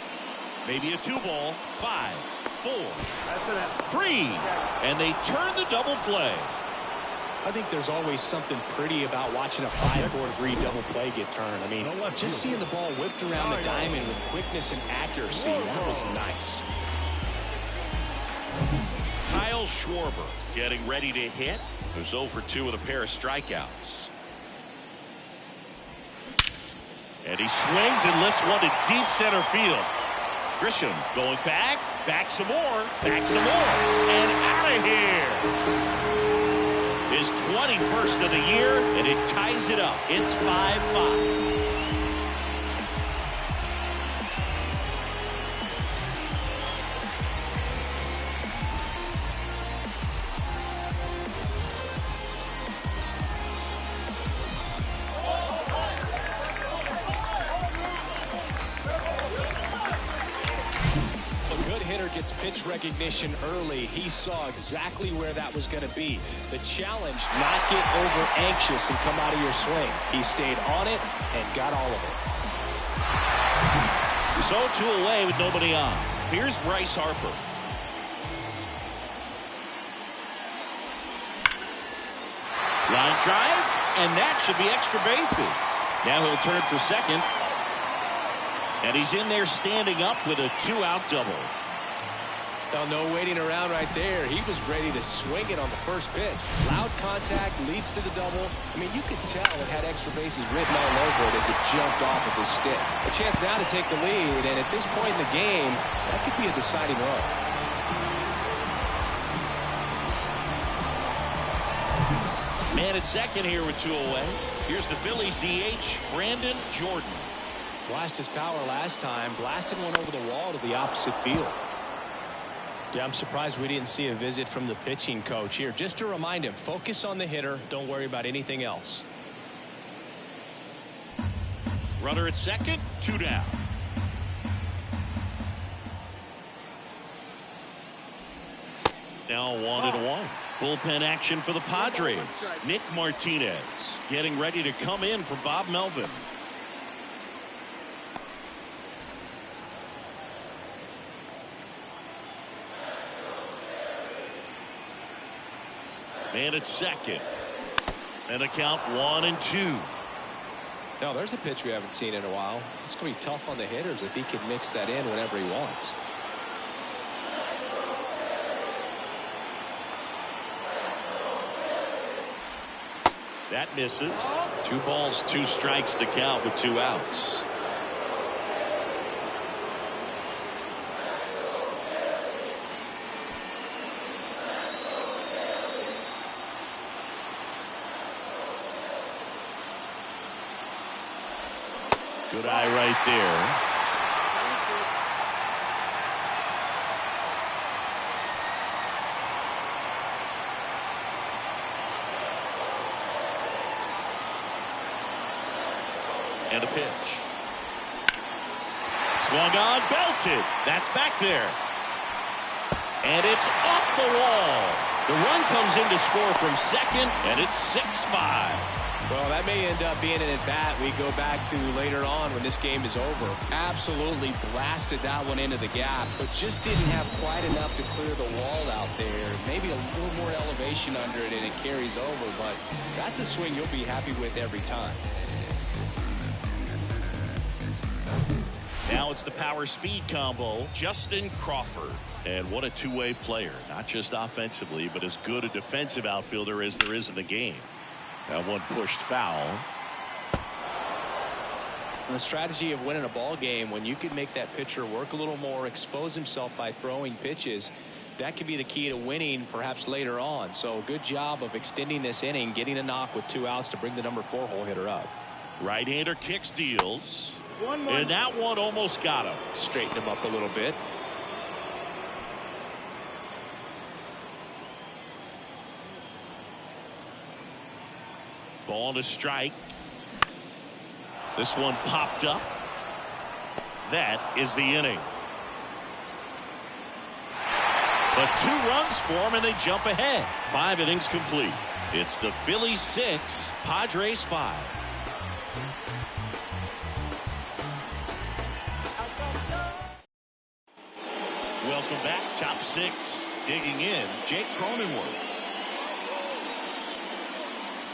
Maybe a 2-ball. 5, 4, 3, and they turn the double play. I think there's always something pretty about watching a 5-4-degree double play get turned. I mean, just seeing the ball whipped around the diamond with quickness and accuracy, that was nice. Kyle Schwarber getting ready to hit. Who's 0 for 2 with a pair of strikeouts. And he swings and lifts one to deep center field. Grisham going back some more, and out of here. His 21st of the year, and it ties it up. It's 5-5. Gets pitch recognition early. He saw exactly where that was going to be. The challenge, not get over anxious and come out of your swing. He stayed on it and got all of it. So 2 away with nobody on. Here's Bryce Harper. Line drive, and that should be extra bases. Now he'll turn for second. And he's in there standing up with a 2-out double. Well, no waiting around right there. He was ready to swing it on the first pitch. Loud contact leads to the double. I mean, you could tell it had extra bases written all over it as it jumped off of his stick. A chance now to take the lead, and at this point in the game, that could be a deciding run. Man at second here with 2 away. Here's the Phillies DH, Brandon Jordan. Flashed his power last time, blasted one over the wall to the opposite field. Yeah, I'm surprised we didn't see a visit from the pitching coach here. Just to remind him, focus on the hitter. Don't worry about anything else. Runner at second, 2 down. Now 1-1. Bullpen action for the Padres. Nick Martinez getting ready to come in for Bob Melvin. Man at second. And a count 1-2. No, there's a pitch we haven't seen in a while. It's going to be tough on the hitters if he can mix that in whenever he wants. That misses. 2 balls, 2 strikes to count with 2 outs. Good eye right there. And a pitch. Swung on, belted. That's back there. And it's off the wall. The run comes in to score from second, and it's 6-5. Well, that may end up being an at-bat we go back to later on when this game is over. Absolutely blasted that one into the gap, but just didn't have quite enough to clear the wall out there. Maybe a little more elevation under it and it carries over, but that's a swing you'll be happy with every time. Now it's the power speed combo, Justin Crawford. And what a two-way player, not just offensively, but as good a defensive outfielder as there is in the game. That one pushed foul. The strategy of winning a ball game, when you can make that pitcher work a little more, expose himself by throwing pitches, that could be the key to winning perhaps later on. So good job of extending this inning, getting a knock with 2 outs to bring the number 4 hole hitter up. Right-hander kicks, deals. And that one almost got him. Straighten him up a little bit. Ball to strike. This one popped up. That is the inning. But 2 runs for him and they jump ahead. 5 innings complete. It's the Phillies 6, Padres 5. Welcome back. Top 6 digging in. Jake Cronenworth.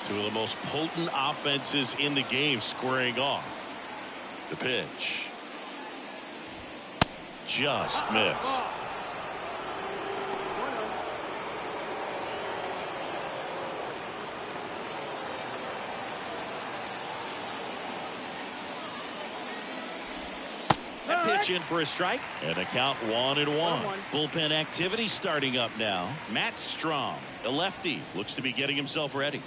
2 of the most potent offenses in the game squaring off. The pitch. Just missed. That pitch in for a strike. And a count 1-1. Bullpen activity starting up now. Matt Strom, a lefty, looks to be getting himself ready.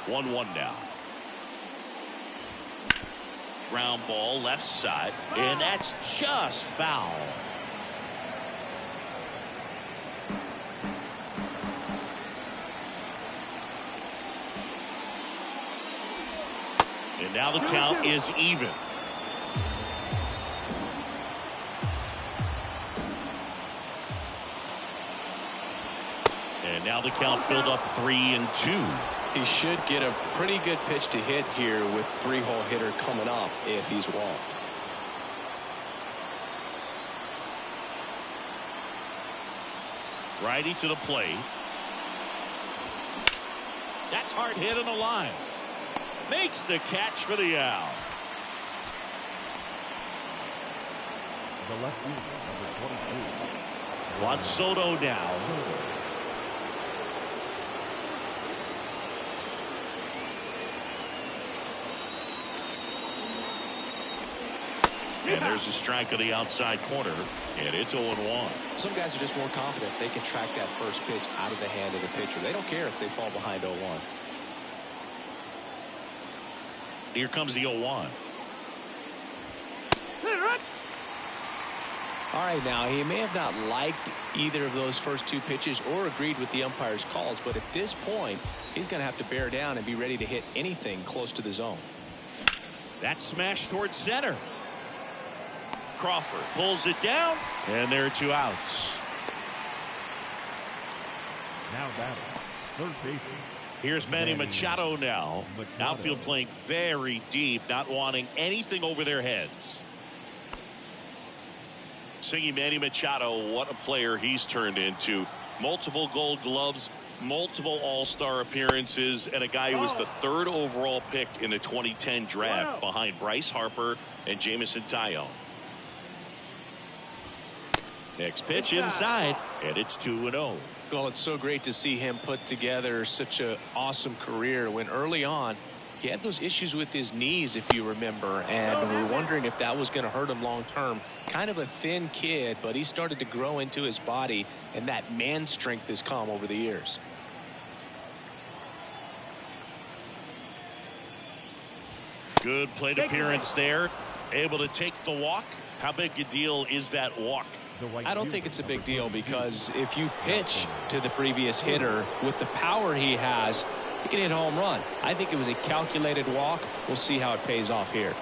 1-1 now. Ground ball left side, and that's just foul. And now the count is even. And now the count filled up 3-2. He should get a pretty good pitch to hit here with 3-hole hitter coming up if he's walked. Righty to the plate. That's hard hit on the line. Makes the catch for the out. The left fielder, number 22. Juan Soto now. And there's a strike on the outside corner, and it's 0-1. Some guys are just more confident they can track that first pitch out of the hand of the pitcher. They don't care if they fall behind 0-1. Here comes the 0-1. All right, now he may have not liked either of those first 2 pitches or agreed with the umpire's calls, but at this point he's going to have to bear down and be ready to hit anything close to the zone. That smash towards center. Crawford pulls it down, and there are 2 outs. Now batting, third baseman. Here's Manny Machado now. Outfield playing very deep, not wanting anything over their heads. Singing Manny Machado, what a player he's turned into. Multiple Gold Gloves, multiple All-Star appearances, and a guy who was the 3rd overall pick in the 2010 draft behind Bryce Harper and Jameson Taillon. Next pitch inside, and it's 2-0. Well, it's so great to see him put together such an awesome career when early on he had those issues with his knees, if you remember, and we were wondering if that was going to hurt him long term. Kind of a thin kid, but he started to grow into his body, and that man strength has come over the years. Good plate appearance there. Able to take the walk. How big a deal is that walk? I don't think it's a big deal because if you pitch to the previous hitter with the power he has, he can hit a home run. I think it was a calculated walk. We'll see how it pays off here.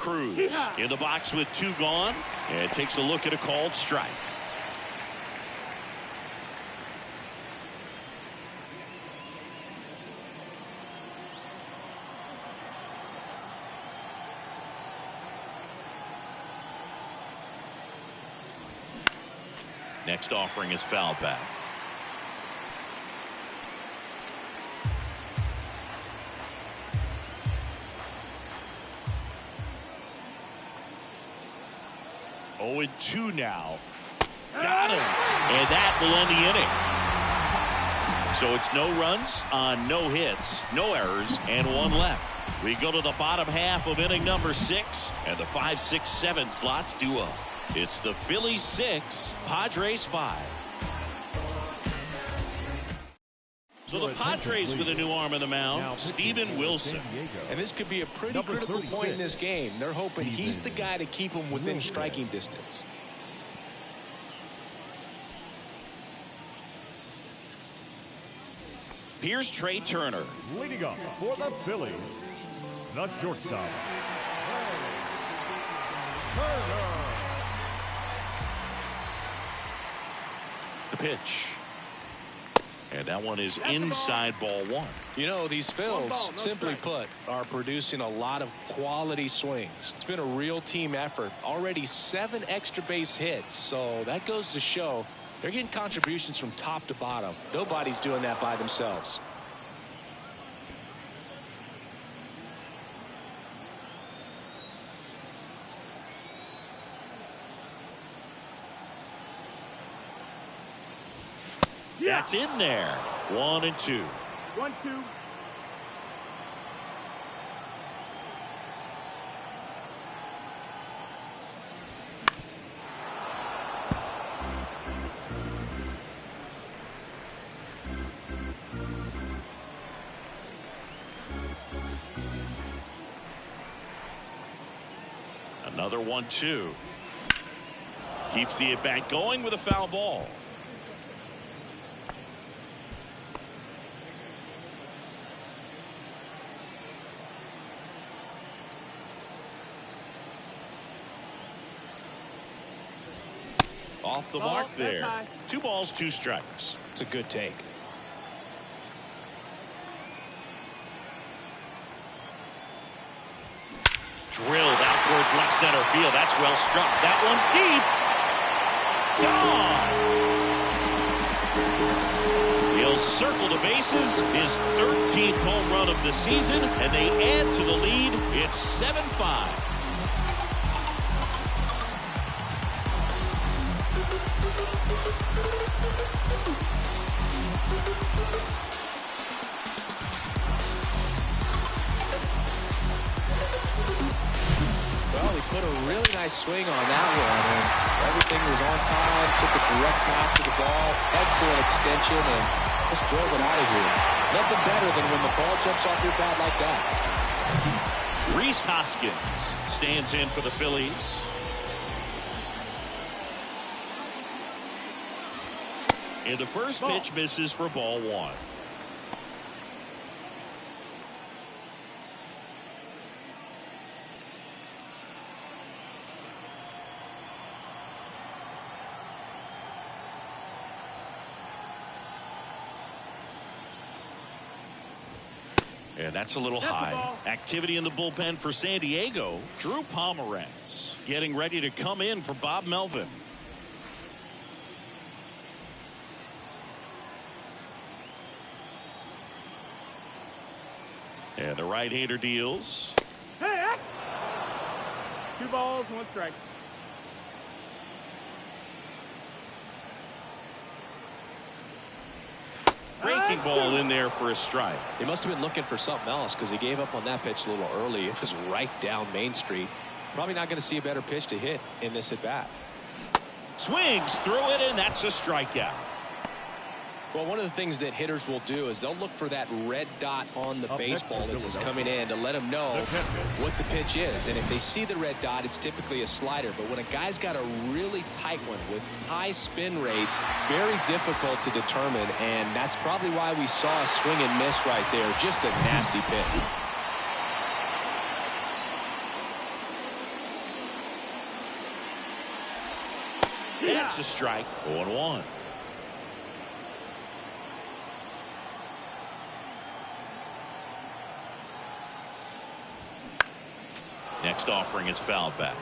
Cruz in the box with 2 gone, and takes a look at a called strike. Next offering is foul back. Oh, and 2 now. Got him. And that will end the inning. So it's no runs on no hits, no errors, and 1 left. We go to the bottom half of inning number 6, and the 5, 6, 7 slots do up. It's the Phillies 6, Padres 5. So the Padres with a new arm in the mound, Steven Wilson. And this could be a pretty critical point in this game. They're hoping he's the guy to keep them within striking distance. Here's Trey Turner. Leading up for the Phillies, the shortstop, Turner. The pitch. And that one is inside ball 1. You know, these Phils, simply put, are producing a lot of quality swings. It's been a real team effort. Already 7 extra base hits. So that goes to show they're getting contributions from top to bottom. Nobody's doing that by themselves. That's in there. 1 and 2. 1-2. Another 1-2. Keeps the at-bat going with a foul ball. Off the mark there. 2 balls, 2 strikes. It's a good take. Drilled out towards left center field. That's well struck. That one's deep. Gone. He'll circle the bases. His 13th home run of the season, and they add to the lead. It's 7-5. Well, he put a really nice swing on that one, and everything was on time, took a direct path to the ball, excellent extension, and just drove it out of here. Nothing better than when the ball jumps off your bat like that. Rhys Hoskins stands in for the Phillies. And the first pitch misses for ball 1. And that's a little high. Activity in the bullpen for San Diego. Drew Pomeranz getting ready to come in for Bob Melvin. And the right-hander deals. Hey! 2 balls, 1 strike. Breaking ball in there for a strike. He must have been looking for something else because he gave up on that pitch a little early. It was right down Main Street. Probably not going to see a better pitch to hit in this at bat. Swings through it, and that's a strikeout. Well, one of the things that hitters will do is they'll look for that red dot on the baseball as it's coming in to let them know what the pitch is. And if they see the red dot, it's typically a slider. But when a guy's got a really tight one with high spin rates, very difficult to determine. And that's probably why we saw a swing and miss right there. Just a nasty pitch. That's a strike. 0-1. Next offering is fouled back.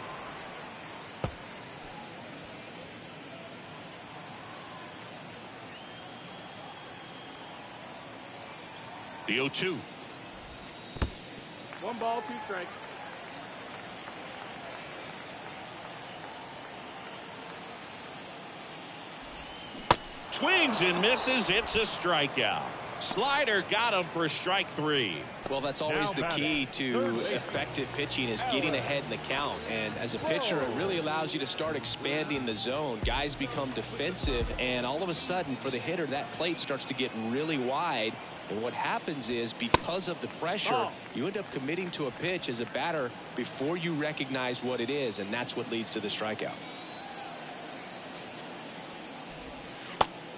The 0-2. 1 ball, 2 strikes. Swings and misses. It's a strikeout. Slider got him for strike 3. Well, that's always the key to effective pitching, is getting ahead in the count. And as a pitcher, it really allows you to start expanding the zone. Guys become defensive, and all of a sudden, for the hitter, that plate starts to get really wide. And what happens is, because of the pressure, you end up committing to a pitch as a batter before you recognize what it is, and that's what leads to the strikeout.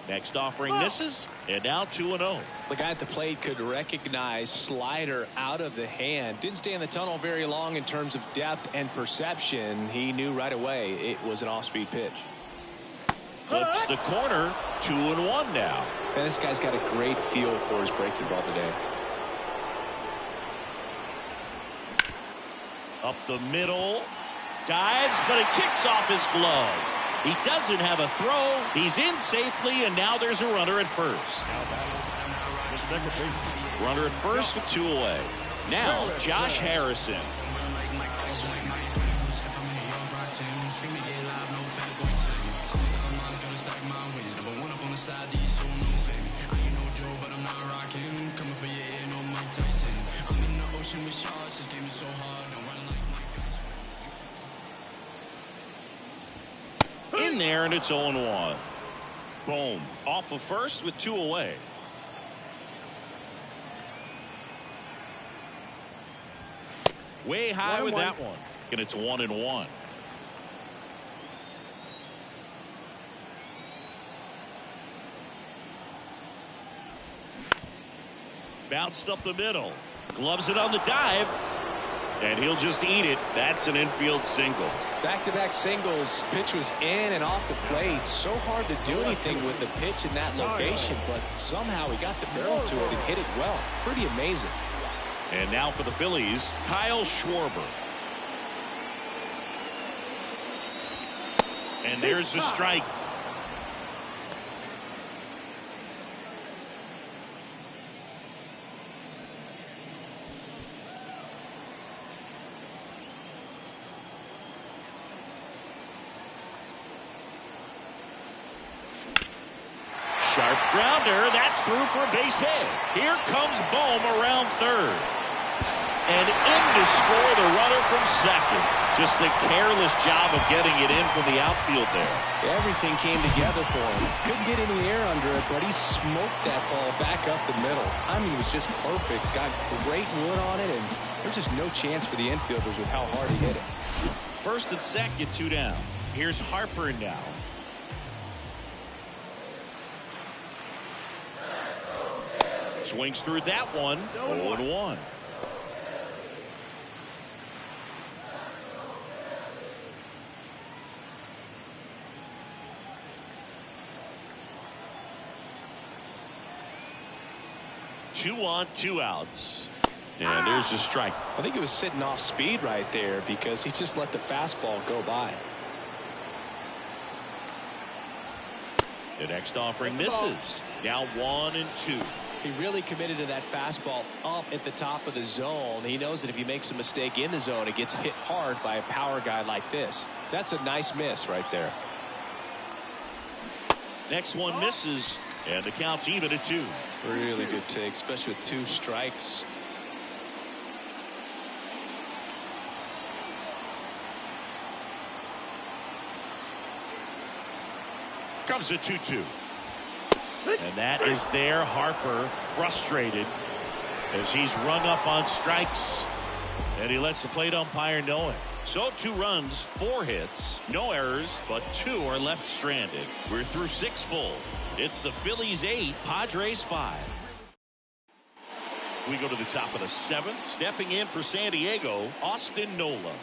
Next offering misses, and now 2-0. The guy at the plate could recognize slider out of the hand. Didn't stay in the tunnel very long in terms of depth and perception. He knew right away it was an off-speed pitch. Flips the corner. 2-1 now. And this guy's got a great feel for his breaking ball today. Up the middle. Dives, but it kicks off his glove. He doesn't have a throw. He's in safely, and now there's a runner at first. Runner at first with 2 away. Now, Josh Harrison. In there, and it's 0-1. Boom. Off of first with 2 away. Way high with that one. And it's 1-1. Bounced up the middle. Gloves it on the dive. And he'll just eat it. That's an infield single. Back-to-back singles. Pitch was in and off the plate. So hard to do anything with the pitch in that location, but somehow he got the barrel to it and hit it well. Pretty amazing. And now for the Phillies, Kyle Schwarber. And there's the strike. Sharp grounder. That's through for a base hit. Here comes Bohm around third. And in to score the runner from second. Just a careless job of getting it in from the outfield there. Everything came together for him. Couldn't get any air under it, but he smoked that ball back up the middle. Timing was just perfect. Got great wood on it, and there's just no chance for the infielders with how hard he hit it. First and second, 2 down. Here's Harper now. Swings through that one. 0-1. Two on, 2 outs. And there's the strike. I think he was sitting off speed right there because he just let the fastball go by. The next offering misses. Now 1-2. He really committed to that fastball up at the top of the zone. He knows that if he makes a mistake in the zone, it gets hit hard by a power guy like this. That's a nice miss right there. Next one misses, and the count's even at 2. Really good take, especially with 2 strikes. Comes the 2-2. And that is there. Harper frustrated as he's rung up on strikes. And he lets the plate umpire know it. So 2 runs, 4 hits, no errors, but 2 are left stranded. We're through 6 full. It's the Phillies 8, Padres 5. We go to the top of the 7th. Stepping in for San Diego, Austin Nola.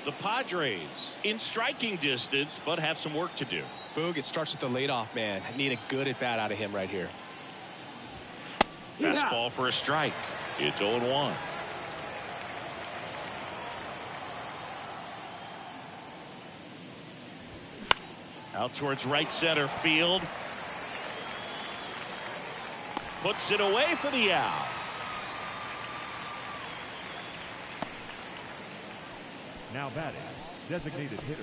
The Padres in striking distance, but have some work to do. Boog, it starts with the leadoff man. I need a good at bat out of him right here. Fastball for a strike. It's 0-1. Out towards right center field. Puts it away for the out. Now batting, designated hitter,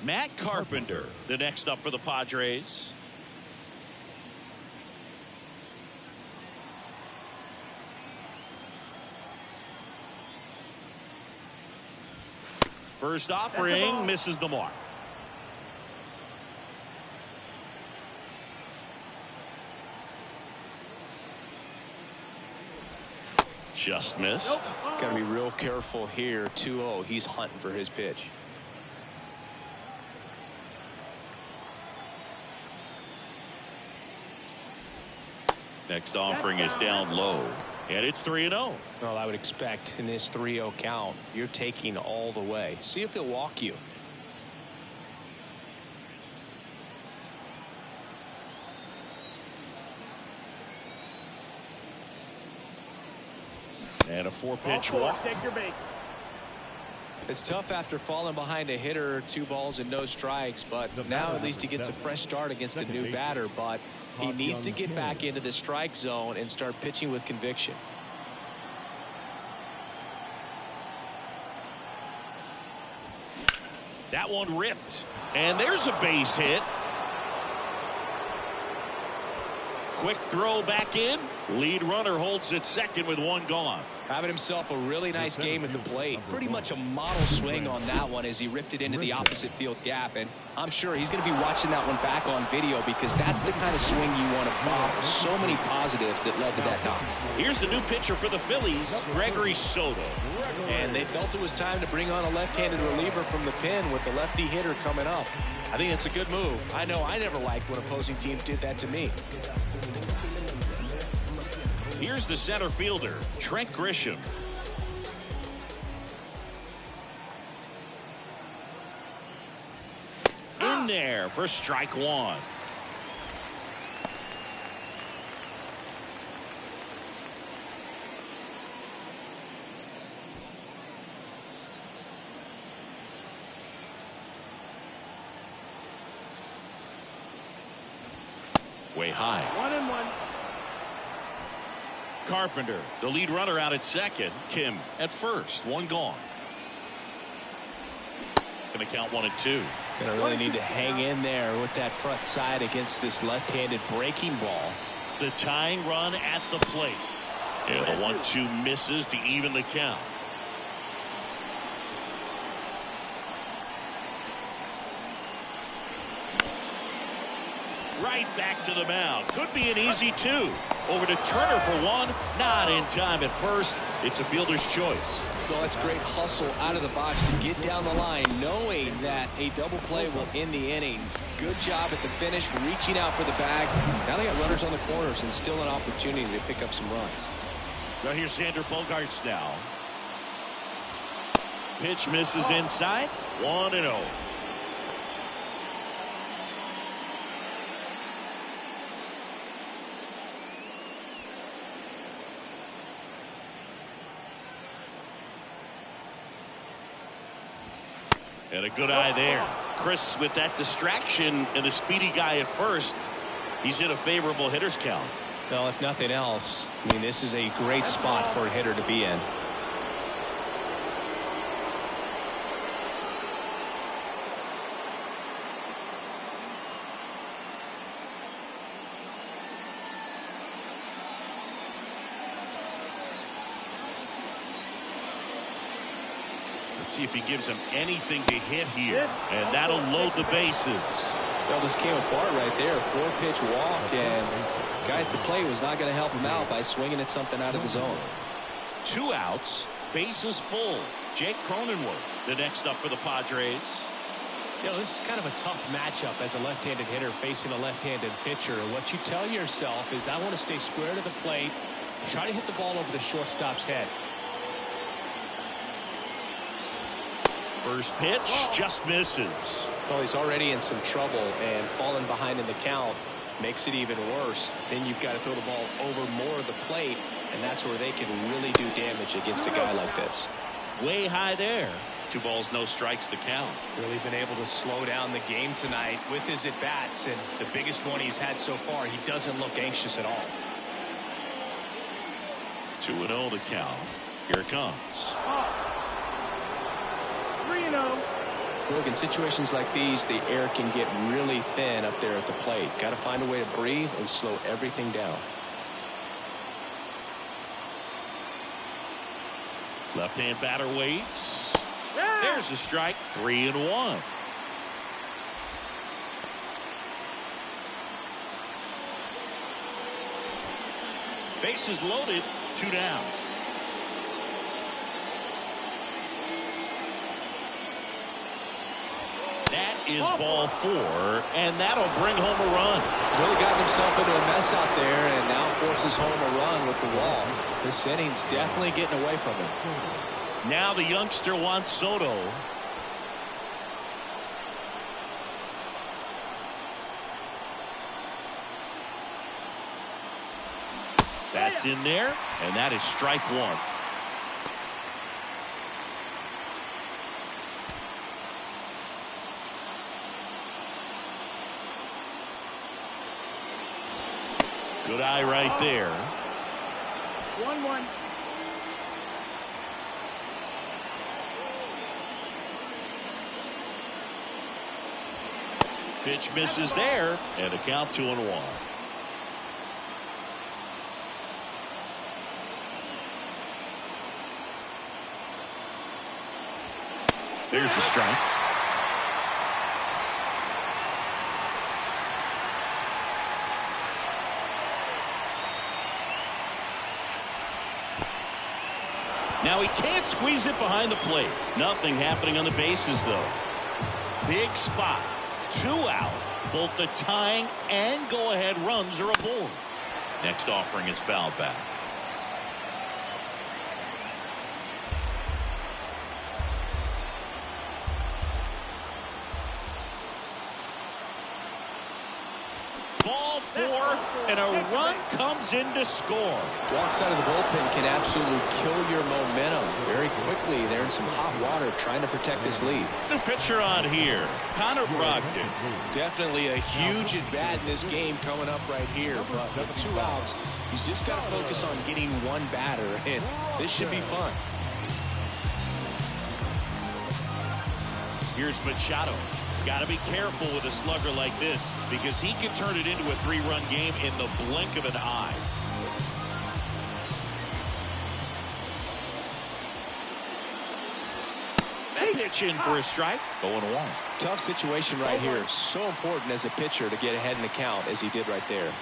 Matt Carpenter, the next up for the Padres. First offering misses the mark. Just missed. Got to be real careful here. 2-0. He's hunting for his pitch. Next offering is down low, and it's 3-0. Well, I would expect in this 3-0 count, you're taking all the way. See if he'll walk you. And a 4-pitch walk. Take your base. It's tough after falling behind a hitter, 2 balls and no strikes, but now at least he gets a fresh start against a new batter, but he needs to get back into the strike zone and start pitching with conviction. That one ripped, and there's a base hit. Quick throw back in. Lead runner holds at second with 1 gone. Having himself a really nice game at the plate. Pretty much a model swing on that one as he ripped it into the opposite field gap. And I'm sure he's going to be watching that one back on video because that's the kind of swing you want to follow. So many positives that led to that knock. Here's the new pitcher for the Phillies, Gregory Soto. And they felt it was time to bring on a left-handed reliever from the pen with the lefty hitter coming up. I think it's a good move. I know I never liked when opposing teams did that to me. Here's the center fielder, Trent Grisham. In there for strike 1. Way high. 1-1. Carpenter, the lead runner, out at second. Kim at first. 1 gone. Going to count 1-2. Going to really need to hang in there with that front side against this left-handed breaking ball. The tying run at the plate. And the 1-2 misses to even the count. Right back to the mound. Could be an easy 2. Over to Turner for 1. Not in time at first. It's a fielder's choice. Well, that's great hustle out of the box to get down the line, knowing that a double play will end the inning. Good job at the finish, reaching out for the bag. Now they got runners on the corners and still an opportunity to pick up some runs. Well, here's Xander Bogaerts now. Pitch misses inside. 1-0. And a good eye there. Chris, with that distraction and the speedy guy at first, he's in a favorable hitter's count. Well, if nothing else, I mean, this is a great spot for a hitter to be in. See if he gives him anything to hit here, and that'll load the bases. Well, this came apart right there. 4-pitch walk, and guy at the plate was not going to help him out by swinging at something out of the zone. 2 outs, bases full. Jake Cronenworth, the next up for the Padres. You know, this is kind of a tough matchup as a left-handed hitter facing a left-handed pitcher. What you tell yourself is, I want to stay square to the plate, try to hit the ball over the shortstop's head. First pitch just misses. Well, he's already in some trouble, and falling behind in the count makes it even worse. Then you've got to throw the ball over more of the plate, and that's where they can really do damage against a guy like this. Way high there. 2 balls, no strikes, the count. Really been able to slow down the game tonight with his at-bats, and the biggest one he's had so far, he doesn't look anxious at all. 2-0 the count. Here it comes. 3-0. Look, in situations like these, the air can get really thin up there at the plate. Got to find a way to breathe and slow everything down. Left-hand batter waits. There's a strike. 3-1. Bases loaded. 2 down. That is ball 4, and that'll bring home a run. He's really gotten himself into a mess out there, and now forces home a run with the wall. This inning's definitely getting away from him. Now the youngster Juan Soto. That's in there, and that is strike 1. Good eye right there. 1-1. Pitch misses there, and a count 2-1. There's the strike. Now he can't squeeze it behind the plate. Nothing happening on the bases, though. Big spot. 2 out. Both the tying and go-ahead runs are aboard. Next offering is fouled back. Ball 4, and a run comes in to score. Wrong side of the bullpen can absolutely kill your momentum very quickly. They're in some hot water trying to protect this lead. New pitcher on here, Connor Brogdon. Definitely a huge at-bat in this game coming up right here. But with 2 outs, he's just got to focus on getting 1 batter, and this should be fun. Here's Machado. Got to be careful with a slugger like this because he can turn it into a 3-run game in the blink of an eye. That pitch in for a strike. 0-1. Tough situation right here. So important as a pitcher to get ahead in the count as he did right there.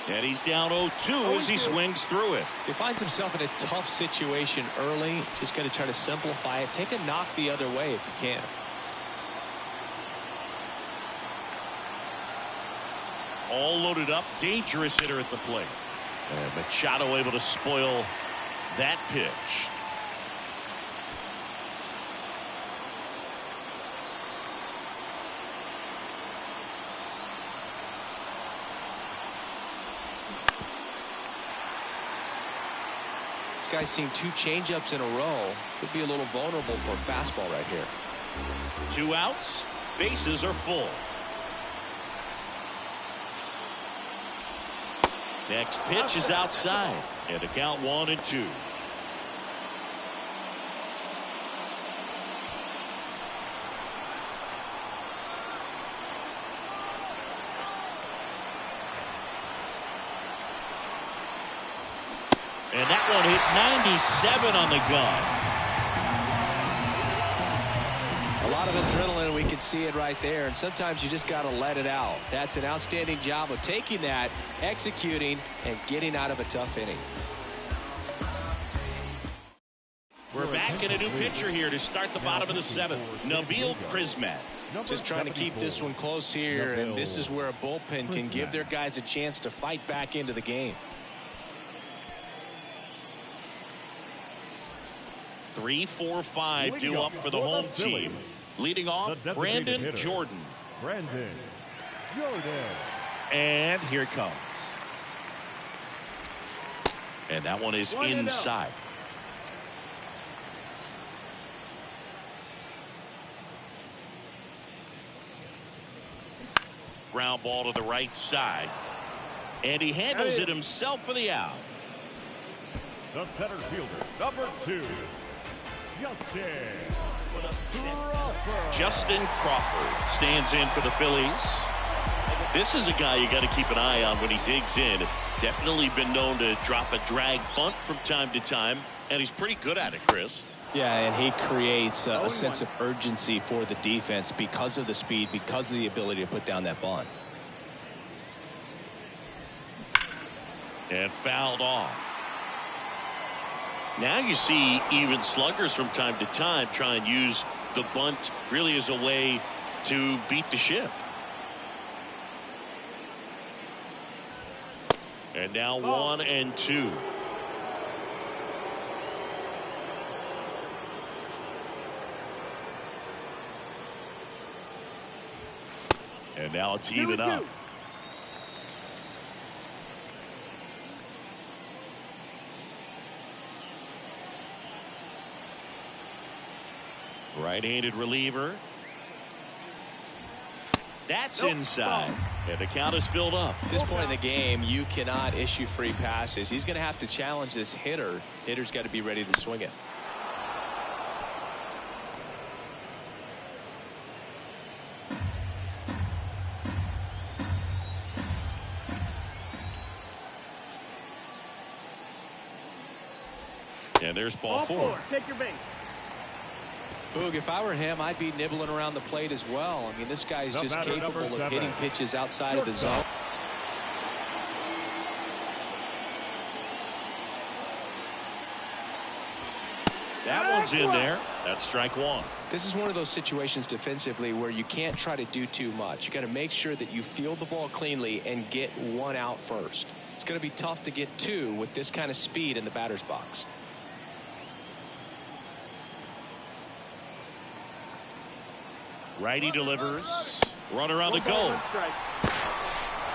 And he's down 0-2 as he swings through it. He finds himself in a tough situation early. Just got to try to simplify it. Take a knock the other way if you can. All loaded up. Dangerous hitter at the plate. And Machado able to spoil that pitch. This guy's seen 2 changeups in a row. Could be a little vulnerable for a fastball right here. 2 outs. Bases are full. Next pitch is outside. And the count 1-2. And that one hit 97 on the gun. A lot of adrenaline, we can see it right there, and sometimes you just got to let it out. That's an outstanding job of taking that, executing, and getting out of a tough inning. We're back in a new pitcher here to start the bottom of the 7th. Nabil Prismat. Just trying to keep this one close here, and this is where a bullpen can give their guys a chance to fight back into the game. 3, 4, 5 due up for the home team. Leading off, Brandon Jordan. Brandon Jordan. And here it comes. And that one is inside. Ground ball to the right side. And he handles it himself for the out. The center fielder, number 2, Justin Crawford stands in for the Phillies. This is a guy you got to keep an eye on when he digs in. Definitely been known to drop a drag bunt from time to time, and he's pretty good at it, Chris. Yeah, and he creates a sense of urgency for the defense because of the speed, because of the ability to put down that bunt. And fouled off. Now you see even sluggers from time to time try and use the bunt really as a way to beat the shift. And now 1 and 2. And now it's even up. Right-handed reliever. That's inside. And the count is filled up. At this point in the game, you cannot issue free passes. He's going to have to challenge this hitter. Hitter's got to be ready to swing it. And there's ball 4. Take your base. Boog, if I were him, I'd be nibbling around the plate as well. I mean, this guy's just capable of hitting pitches outside of the zone. That one's in there. That's strike 1. This is one of those situations defensively where you can't try to do too much. You got to make sure that you field the ball cleanly and get 1 out first. It's going to be tough to get 2 with this kind of speed in the batter's box. Righty delivers. Runner on the go.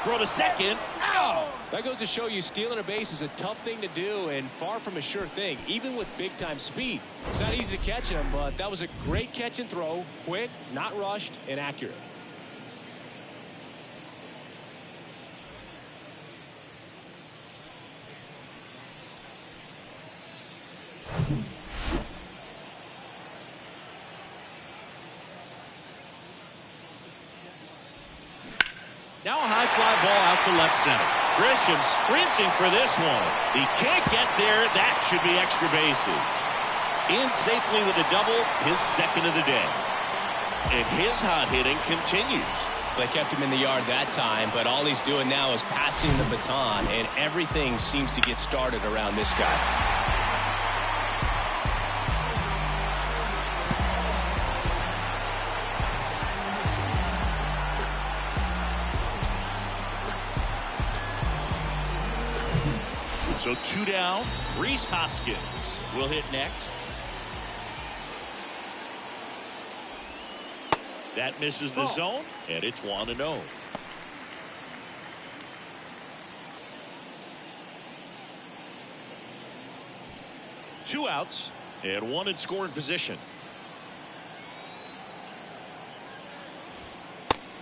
Throw to second. Ow! That goes to show you stealing a base is a tough thing to do and far from a sure thing, even with big-time speed. It's not easy to catch him, but that was a great catch and throw. Quick, not rushed, and accurate. Now a high fly ball out to left center. Grisham sprinting for this one. He can't get there. That should be extra bases. In safely with a double, his second of the day. And his hot hitting continues. They kept him in the yard that time, but all he's doing now is passing the baton, and everything seems to get started around this guy. So 2 down. Rhys Hoskins will hit next. That misses the zone, and it's 1-0. Two outs and 1 in scoring position.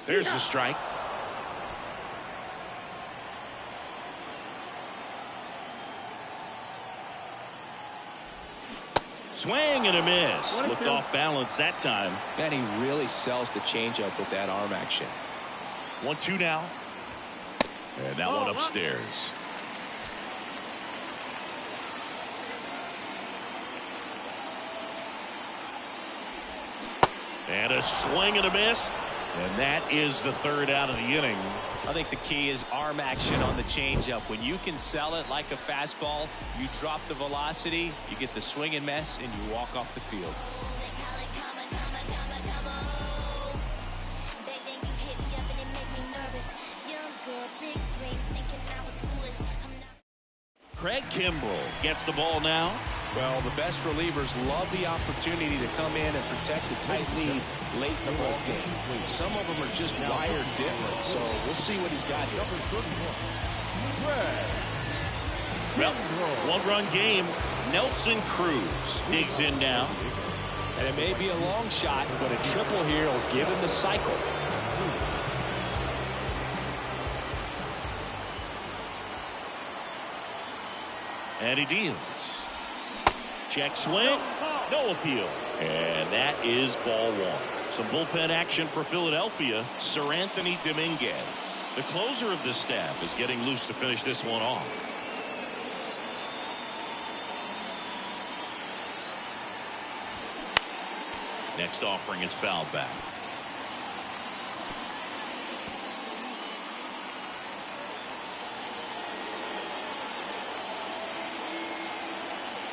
There's the strike. Swing and a miss. Looked off balance that time. And he really sells the changeup with that arm action. 1-2 now. And that one upstairs. And a swing and a miss. And that is the 3rd out of the inning. I think the key is arm action on the changeup. When you can sell it like a fastball, you drop the velocity, you get the swing and miss, and you walk off the field. Craig Kimbrell gets the ball now. Well, the best relievers love the opportunity to come in and protect a tight lead late in the ball game. Some of them are just wired different, so we'll see what he's got here. Well, one-run game. Nelson Cruz digs in now. And it may be a long shot, but a triple here will give him the cycle. And he deals. Check swing. No appeal. And that is ball one. Some bullpen action for Philadelphia. Sir Anthony Dominguez, the closer of this staff, is getting loose to finish this one off. Next offering is fouled back.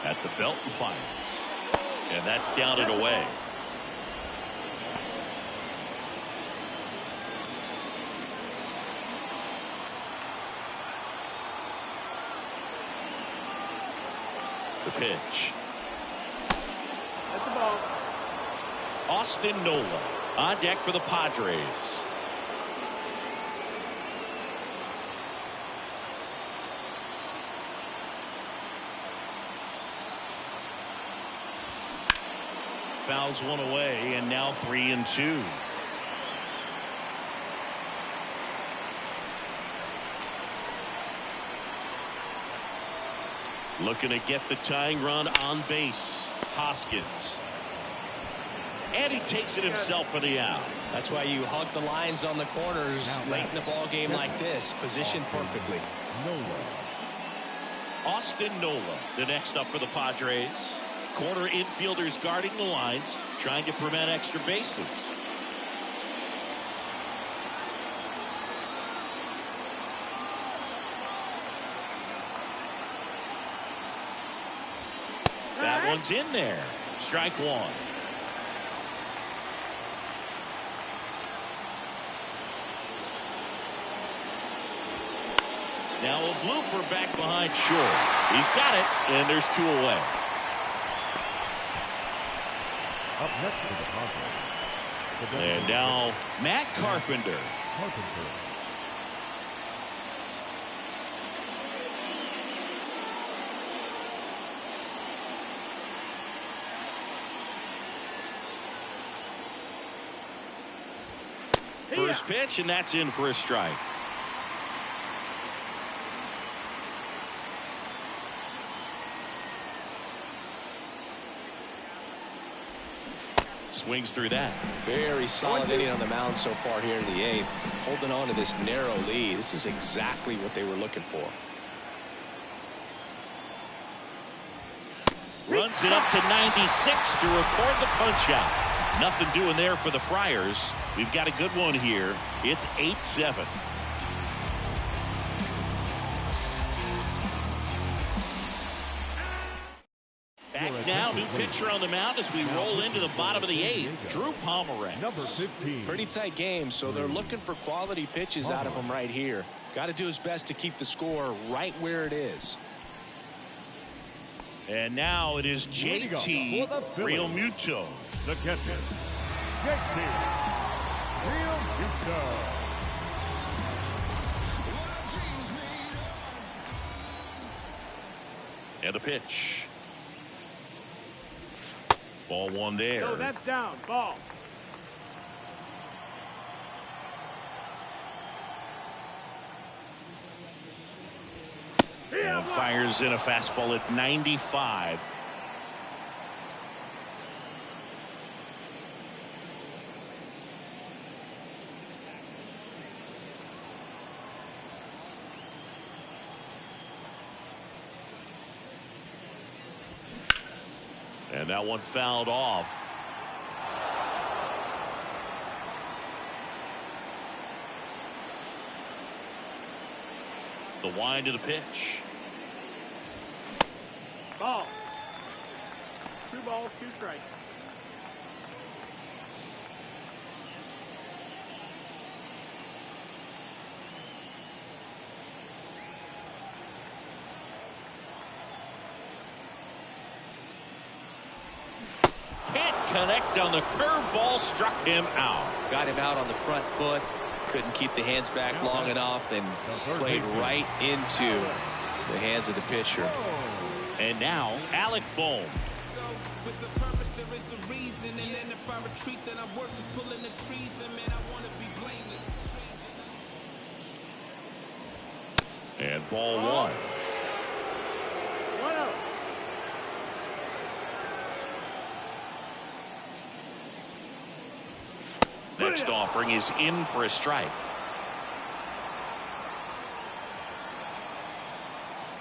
At the belt and fires. And that's down and away. The pitch. That's the ball. Austin Nola on deck for the Padres. Fouls one away, and now 3-2. Looking to get the tying run on base. Hoskins. And he takes it himself for the out. That's why you hug the lines on the corners late in the ball game like this. Positioned perfectly. Austin Nola, the next up for the Padres. Corner infielders guarding the lines, trying to prevent extra bases. That one's in there. Strike one. Now a blooper back behind short. He's got it, and there's two away. Up next for the Padres. And now Matt Carpenter. First pitch, and that's in for a strike. Swings through that. Very solid inning on the mound so far here in the eighth. Holding on to this narrow lead. This is exactly what they were looking for. Runs it up to 96 to record the punch out. Nothing doing there for the Friars. We've got a good one here. It's 8-7. Back now, new pitcher on the mound as we roll into the bottom of the eighth. Drew Pomeranz. Number 15. Pretty tight game, so they're looking for quality pitches out of him right here. Got to do his best to keep the score right where it is. And now it is JT Realmuto. The catcher, JT Realmuto. And the pitch. Ball one there. No, that's down. Ball. And fires in a fastball at 95. And that one fouled off. The wind of the pitch. Ball. 2 balls, 2 strikes. connect on the curveball, struck him out. Got him out on the front foot. Couldn't keep the hands back long enough and played right into the hands of the pitcher. And now Alec Bohm. So with the purpose there is a reason, and then if I retreat then I'm worth just pulling the trees, and man I want to be blameless. And ball one. Next offering is in for a strike.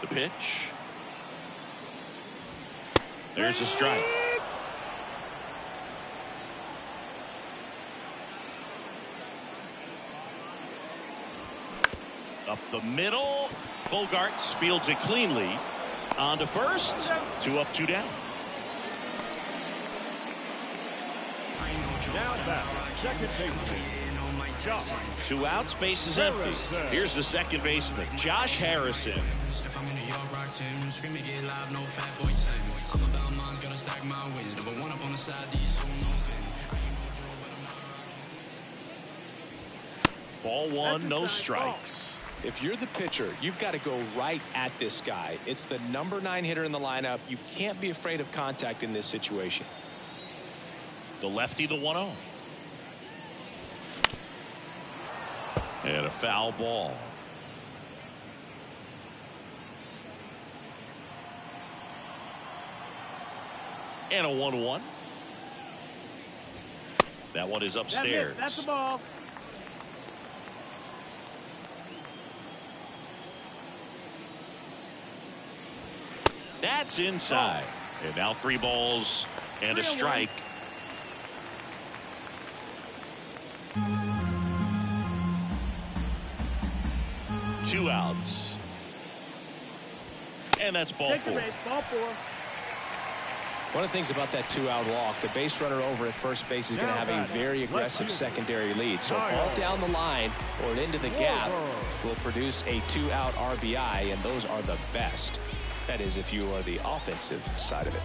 The pitch. There's a strike. Up the middle. Bogarts fields it cleanly. On to first. 2 up, 2 down. Now back, second baseman. 2 outs, base is empty. Here's the second baseman, Josh Harrison. If I'm in New York, rock Tim, screaming, get live, no fat boy Sam. I'm about mine's gotta stack my wins. Number one up on the side, these so no fin. I ain't no Joe, but I'm not rocking. Ball one, no strikes. If you're the pitcher, you've got to go right at this guy. It's the number 9 hitter in the lineup. You can't be afraid of contact in this situation. The lefty, the 1-0. And a foul ball. And a 1-1. That one is upstairs. That's the ball. That's inside. And now 3 balls and a strike. Two outs. And that's ball 4. Ball 4. One of the things about that 2-out walk, the base runner over at first base is going to have a very aggressive secondary lead. So ball down the line or into the gap will produce a 2-out RBI, and those are the best. That is, if you are the offensive side of it.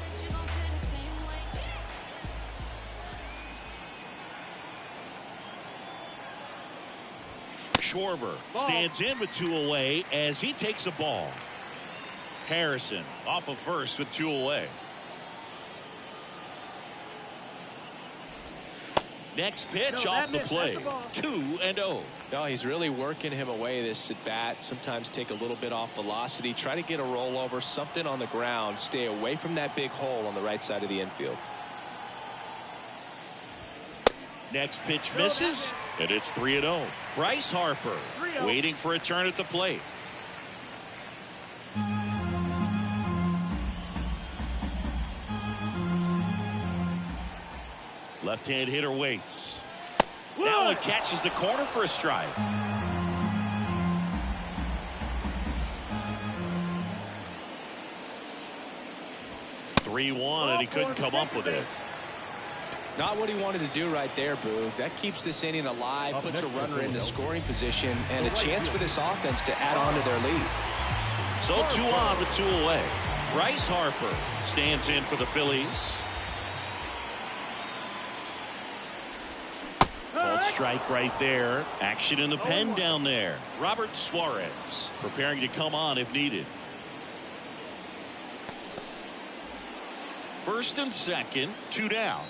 Schwarber stands in with 2 away as he takes a ball. Harrison off of first with 2 away. Next pitch off the plate. 2-0. No, he's really working him away this at bat. Sometimes take a little bit off velocity. Try to get a rollover, something on the ground. Stay away from that big hole on the right side of the infield. Next pitch misses, and it's 3-0. Bryce Harper waiting for a turn at the plate. Left-hand hitter waits. That one catches the corner for a strike. (3-1), and he couldn't come up with it. Not what he wanted to do right there, Boog. That keeps this inning alive, puts a runner into scoring position, and a chance for this offense to add on to their lead. So 2 on with 2 away. Bryce Harper stands in for the Phillies. Called strike right there. Action in the pen down there. Robert Suarez preparing to come on if needed. First and second, 2 down.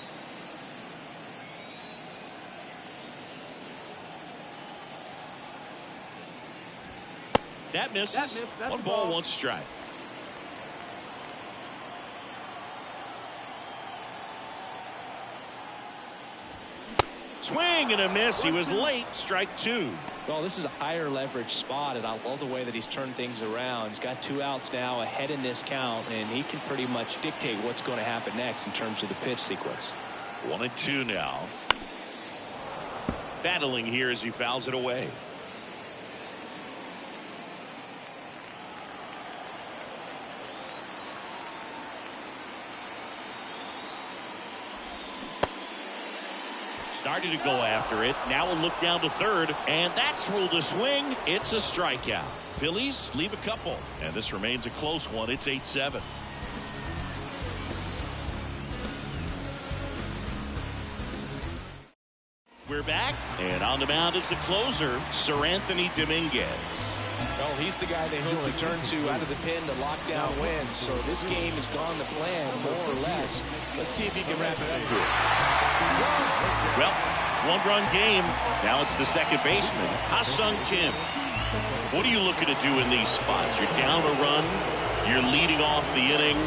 That misses. 1 ball, 1 strike. Swing and a miss. He was late. Strike 2. Well, this is a higher leverage spot, and I love the way that he's turned things around. He's got 2 outs now ahead in this count, and he can pretty much dictate what's going to happen next in terms of the pitch sequence. 1-2 now. Battling here as he fouls it away. Started to go after it. Now a look down to third, and that's ruled a swing. It's a strikeout. Phillies leave a couple, and this remains a close one. It's 8-7. And on the mound is the closer, Sir Anthony Dominguez. Well, he's the guy they hope to turn to out of the pen to lock down wins. So this game has gone to plan, more or less. Let's see if he can wrap it up here. Well, one-run game. Now it's the second baseman, Ha-Sung Kim. What are you looking to do in these spots? You're down a run. You're leading off the inning.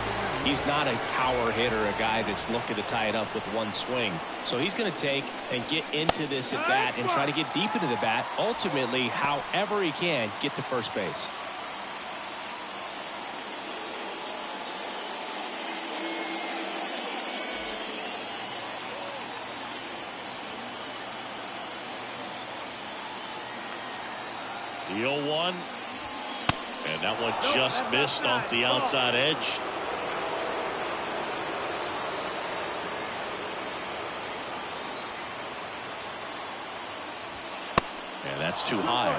He's not a power hitter, a guy that's looking to tie it up with one swing. So he's going to take and get into this at bat and try to get deep into the bat. Ultimately, however he can, get to first base. The 0-1. And that one just missed off the outside edge. And that's too high.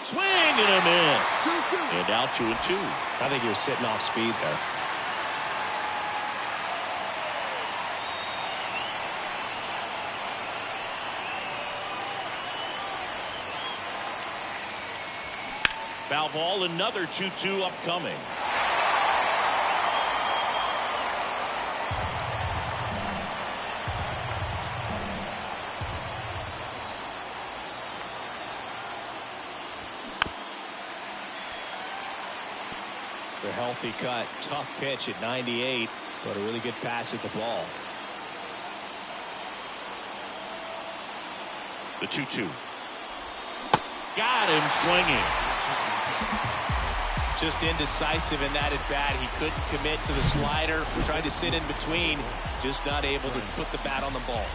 Swing and a miss. And out 2-2. I think he was sitting off speed there. Foul ball, another 2-2 upcoming. The healthy cut, tough pitch at 98, but a really good pass at the ball. The 2-2. Got him swinging. Just indecisive in that at bat. He couldn't commit to the slider. Tried to sit in between. Just not able to put the bat on the ball.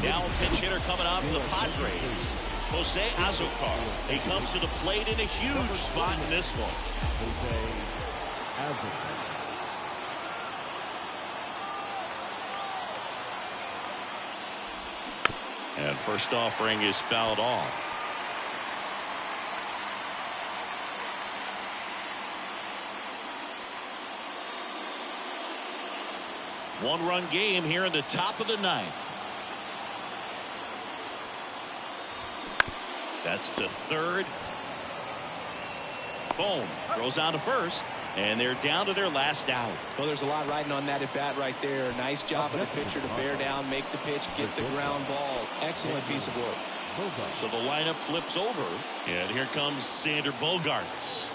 Now a pinch hitter coming out for the Padres, Jose Azocar. He comes to the plate in a huge spot in this one. Jose Azocar. And first offering is fouled off. One-run game here in the top of the ninth. That's to third. Boom. Throws out to first. And they're down to their last out. Well, there's a lot riding on that at bat right there. Nice job of the pitcher to bear down, make the pitch, get the ground ball. Excellent piece of work. So the lineup flips over. And here comes Sander Bogaerts.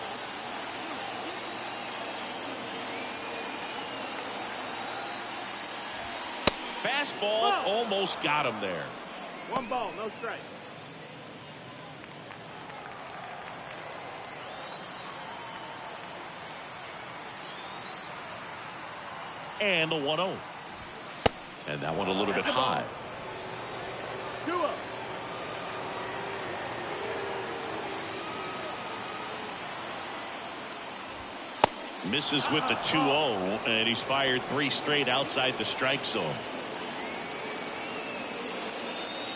Fastball almost got him there. One ball, no strikes. And the 1-0. And that one a little bit high. 2-0. Misses with the 2-0, and he's fired 3 straight outside the strike zone.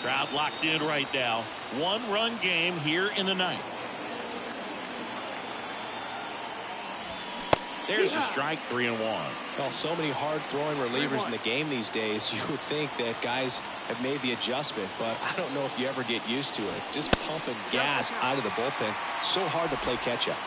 Crowd locked in right now. One-run game here in the ninth. There's a strike, 3-1. Well, so many hard-throwing relievers in the game these days. You would think that guys have made the adjustment, but I don't know if you ever get used to it. Just pumping gas out of the bullpen. So hard to play catch-up.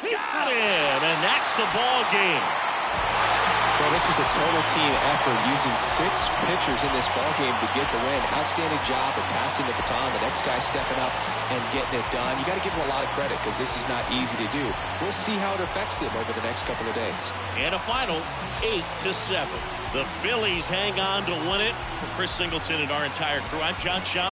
Got him, and that's the ball game. Well, this was a total team effort, using 6 pitchers in this ballgame to get the win. Outstanding job of passing the baton. The next guy stepping up and getting it done. You got to give them a lot of credit because this is not easy to do. We'll see how it affects them over the next couple of days. And a final 8-7. The Phillies hang on to win it. For Chris Singleton and our entire crew, I'm John Shaw.